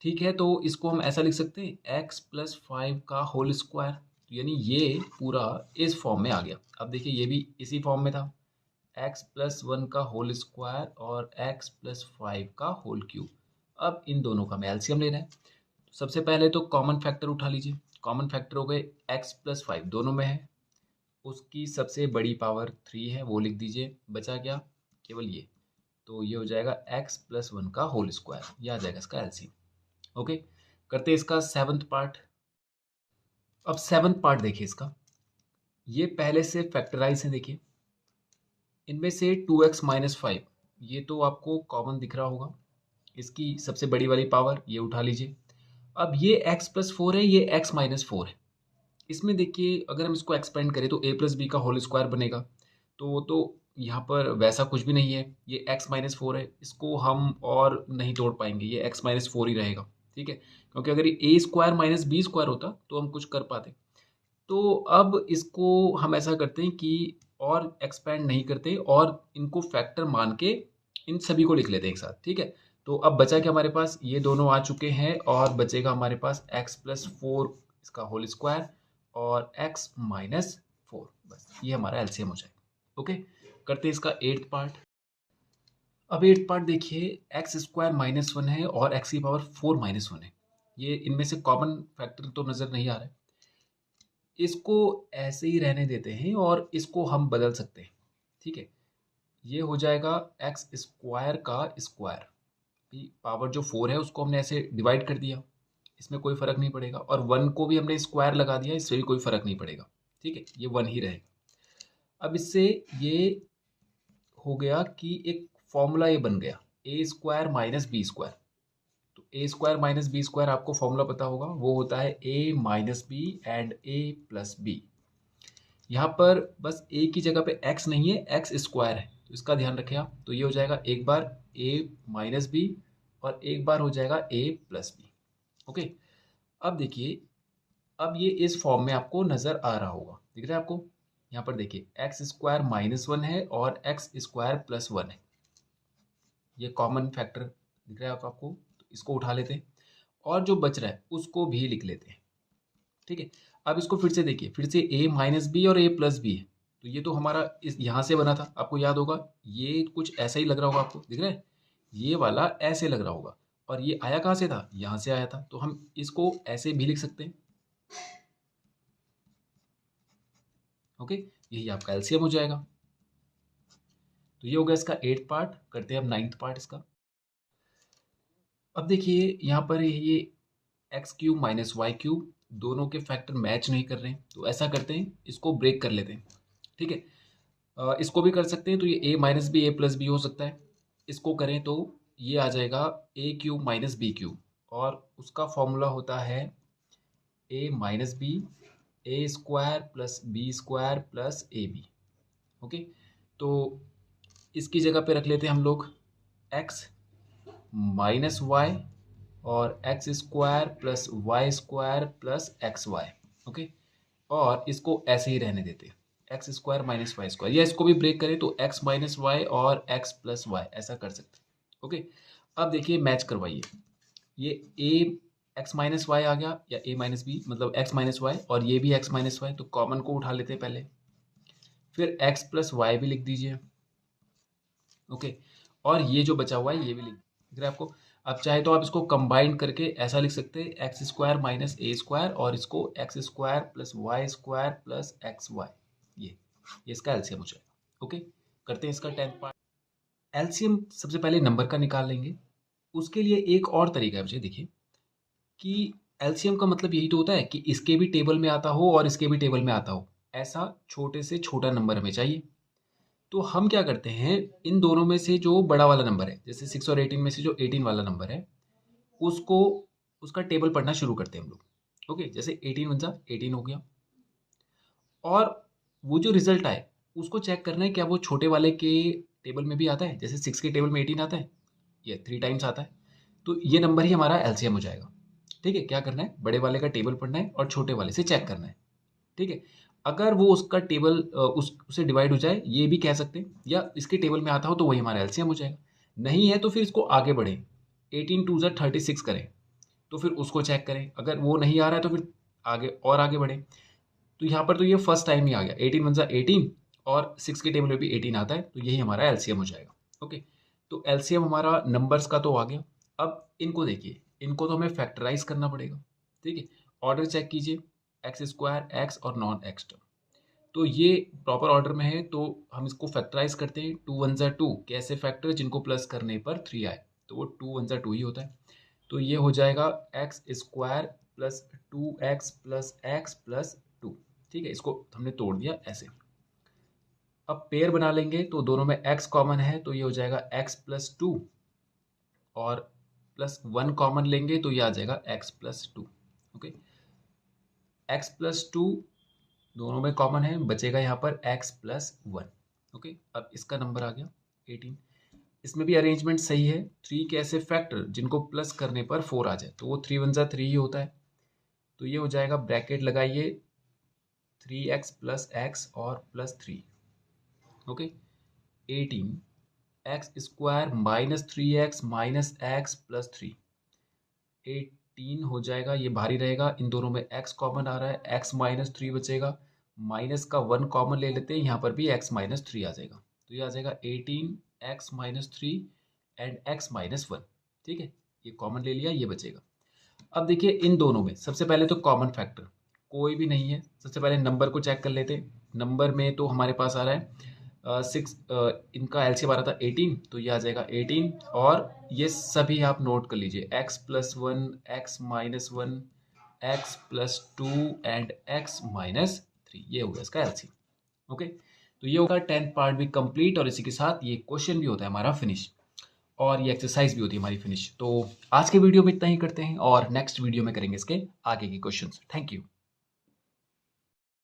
ठीक है, तो इसको हम ऐसा लिख सकते हैं x प्लस 5 का होल स्क्वायर, यानी ये पूरा इस फॉर्म में आ गया। अब देखिए ये भी इसी फॉर्म में था, x प्लस 1 का होल स्क्वायर और x प्लस 5 का होल क्यूब। अब इन दोनों का हमें एलसीएम लेना है, तो सबसे पहले तो कॉमन फैक्टर उठा लीजिए। कॉमन फैक्टर हो गए x प्लस 5 दोनों में है, उसकी सबसे बड़ी पावर 3 है, वो लिख दीजिए। बचा क्या? केवल ये, तो ये हो जाएगा x प्लस 1 का होल स्क्वायर, ये आ जाएगा इसका एलसीएम। ओके, करते हैं इसका सेवंथ पार्ट। अब सेवंथ पार्ट देखिए इसका, ये पहले से फैक्टराइज है। देखिए इनमें से 2x माइनस 5 ये तो आपको कॉमन दिख रहा होगा, इसकी सबसे बड़ी वाली पावर ये उठा लीजिए। अब ये x प्लस 4 है, ये x माइनस 4 है। इसमें देखिए अगर हम इसको एक्सपेंड करें तो a प्लस बी का होल स्क्वायर बनेगा, तो यहाँ पर वैसा कुछ भी नहीं है, ये x माइनस 4 है, इसको हम और नहीं तोड़ पाएंगे, ये x माइनस 4 ही रहेगा। ठीक है, क्योंकि अगर ये a square minus B square होता तो हम कुछ कर पाते। तो अब इसको हम ऐसा करते हैं कि और एक्सपेंड नहीं करते, और इनको फैक्टर मान के इन सभी को लिख लेते हैं एक साथ। ठीक है, तो अब बचा कि हमारे पास ये दोनों आ चुके हैं, और बचेगा हमारे पास x प्लस 4 इसका होल स्क्वायर और x माइनस 4। बस ये हमारा एलसीएम हो जाएगा। ओके, करते हैं इसका 8th पार्ट। अब 8th पार्ट देखिए, एक्स स्क्वायर माइनस 1 है और x की पावर 4 माइनस 1 है। ये इनमें से कॉमन फैक्टर तो नज़र नहीं आ रहा है, इसको ऐसे ही रहने देते हैं और इसको हम बदल सकते हैं। ठीक है, ये हो जाएगा एक्स स्क्वायर का स्क्वायर, पावर जो 4 है उसको हमने ऐसे डिवाइड कर दिया, इसमें कोई फ़र्क नहीं पड़ेगा, और 1 को भी हमने स्क्वायर लगा दिया, इससे भी कोई फ़र्क नहीं पड़ेगा। ठीक है, ये 1 ही रहेगा। अब इससे ये हो गया कि एक फॉर्मूला ये बन गया, A square minus B square. तो A square minus B square आपको फॉर्मूला पता होगा, वो होता है A minus B and A plus B. यहाँ पर बस ए की जगह पे एक्स नहीं है, एक्स स्क्वायर है, तो इसका ध्यान रखें आप। तो ये हो जाएगा एक बार ए माइनस बी और एक बार हो जाएगा ए प्लस बी। ओके, अब देखिए, अब ये इस फॉर्म में आपको नज़र आ रहा होगा, दिख रहा है आपको? यहाँ पर देखिए एक्स स्क्वायर माइनस 1 है और एक्स स्क्वायर प्लस 1 है, ये कॉमन फैक्टर दिख रहा है आपको। तो इसको उठा लेते हैं और जो बच रहा है उसको भी लिख लेते हैं। ठीक है, अब इसको फिर से देखिए, फिर से ए माइनस बी और ए प्लस बी है, तो ये तो हमारा इस यहाँ से बना था, आपको याद होगा, ये कुछ ऐसा ही लग रहा होगा आपको, दिख रहा है? ये वाला ऐसे लग रहा होगा और ये आया कहाँ से था? यहाँ से आया था, तो हम इसको ऐसे भी लिख सकते हैं। ओके, यही आपका एलसीएम हो जाएगा। तो ये हो गया इसका 8th पार्ट। करते हैं अब 9th पार्ट इसका। अब देखिए यहाँ पर ये x cube minus y cube दोनों के फैक्टर मैच नहीं कर रहे हैं, तो ऐसा करते हैं, इसको ब्रेक कर लेते हैं। ठीक है, इसको भी कर सकते हैं, तो ये A minus B A plus B हो सकता है। इसको करें तो ये आ जाएगा A cube minus B cube, और उसका फॉर्मूला होता है A minus B A square plus B square plus A B. Okay, तो इसकी जगह पे रख लेते हैं हम लोग एक्स माइनस वाई और X square plus Y square plus x Y. Okay, और इसको ऐसे ही रहने देते हैं, x square minus y square, या इसको भी ब्रेक करें तो एक्स माइनस वाई और एक्स प्लस वाई, ऐसा कर सकते हैं। ओके, अब देखिए मैच करवाइए, ये ए एक्स माइनस वाई आ गया या ए माइनस बी, मतलब एक्स माइनस वाई, और ये भी एक्स माइनस वाई, तो कॉमन को उठा लेते हैं पहले, फिर एक्स प्लस वाई भी लिख दीजिए। ओके, और ये जो बचा हुआ है ये भी लिख दीजिए आपको। अब चाहे तो आप इसको कंबाइन करके ऐसा लिख सकते हैं, x square minus a square, और इसको x square plus Y square plus x y, ये इसका एलसीएम हो जाएगा। ओके, करते हैं इसका 10th पार्ट। एलसीएम सबसे पहले नंबर का निकाल लेंगे, उसके लिए एक और तरीका है, मुझे देखिए कि एलसीएम का मतलब यही तो होता है कि इसके भी टेबल में आता हो और इसके भी टेबल में आता हो, ऐसा छोटे से छोटा नंबर हमें चाहिए। तो हम क्या करते हैं, इन दोनों में से जो बड़ा वाला नंबर है, जैसे 6 और 18 में से जो 18 वाला नंबर है, उसको उसका टेबल पढ़ना शुरू करते हैं हम लोग। ओके, जैसे 18 वन जा 18 हो गया, और वो जो रिजल्ट आए उसको चेक करना है क्या वो छोटे वाले के टेबल में भी आता है, जैसे 6 के टेबल में 18 आता है, ये 3 टाइम्स आता है, तो ये नंबर ही हमारा एलसीएम हो जाएगा। ठीक है, क्या करना है, बड़े वाले का टेबल पढ़ना है और छोटे वाले से चेक करना है। ठीक है, अगर वो उसका टेबल उससे डिवाइड हो जाए, ये भी कह सकते हैं, या इसके टेबल में आता हो तो वही हमारा एलसीएम हो जाएगा। नहीं है तो फिर इसको आगे बढ़ें, 18 टू ज़ा 36 करें, तो फिर उसको चेक करें, अगर वो नहीं आ रहा है तो फिर आगे और आगे बढ़ें। तो यहाँ पर तो ये फर्स्ट टाइम ही आ गया, 18 वन ज़ा 18 और 6 के टेबल में भी 18 आता है, तो यही हमारा एलसीएम हो जाएगा। ओके, तो एलसीएम हमारा नंबर्स का तो आ गया। अब इनको देखिए, इनको तो हमें फैक्टराइज करना पड़ेगा। ठीक है, ऑर्डर चेक कीजिए, एक्स स्क्वायर एक्स और नॉन एक्स टर्म, तो ये प्रॉपर ऑर्डर में है, तो हम इसको फैक्टराइज करते हैं। 2 वन ज़ा 2 कैसे फैक्टर जिनको प्लस करने पर 3 आए, तो वो 2 वन ज़ा 2 ही होता है। तो ये हो जाएगा X square plus 2x plus x plus 2। ठीक है, इसको हमने तोड़ दिया ऐसे। अब पेयर बना लेंगे, तो दोनों में x कॉमन है, तो ये हो जाएगा x प्लस 2, और प्लस 1 कॉमन लेंगे तो ये आ जाएगा x plus 2। Okay, x plus 2 दोनों में कॉमन है, बचेगा यहाँ पर x प्लस 1। ओके, अब इसका नंबर आ गया 18। इसमें भी अरेंजमेंट सही है, 3 के ऐसे फैक्टर जिनको प्लस करने पर 4 आ जाए, तो वो 3 वन ज़ा 3 ही होता है। तो ये हो जाएगा, ब्रैकेट लगाइए, 3x प्लस एक्स और plus 3। Okay, 18 x square minus 3x minus x plus 3, 18 हो जाएगा, ये भारी रहेगा, इन दोनों में x कॉमन आ रहा है, x माइनस 3 बचेगा, माइनस का 1 कॉमन ले लेते हैं, यहाँ पर भी x माइनस 3 आ जाएगा, तो ये आ जाएगा 18 x minus 3 and x minus 1। ठीक है, ये कॉमन ले लिया, ये बचेगा। अब देखिए इन दोनों में सबसे पहले तो कॉमन फैक्टर कोई भी नहीं है। सबसे पहले नंबर को चेक कर लेते हैं। नंबर में तो हमारे पास आ रहा है 6, इनका एलसीएम आ रहा था 18, तो ये आ जाएगा 18। और ये सभी आप नोट कर लीजिए, x plus 1, x minus 1, x plus 2 and x minus 3, ये हो गया इसका एलसीएम। ओके, तो ये होगा 10th पार्ट भी कंप्लीट, और इसी के साथ ये क्वेश्चन भी होता है हमारा फिनिश, और ये एक्सरसाइज भी होती है हमारी फिनिश। तो आज के वीडियो में इतना ही करते हैं, और नेक्स्ट वीडियो में करेंगे इसके आगे के क्वेश्चंस। Thank you.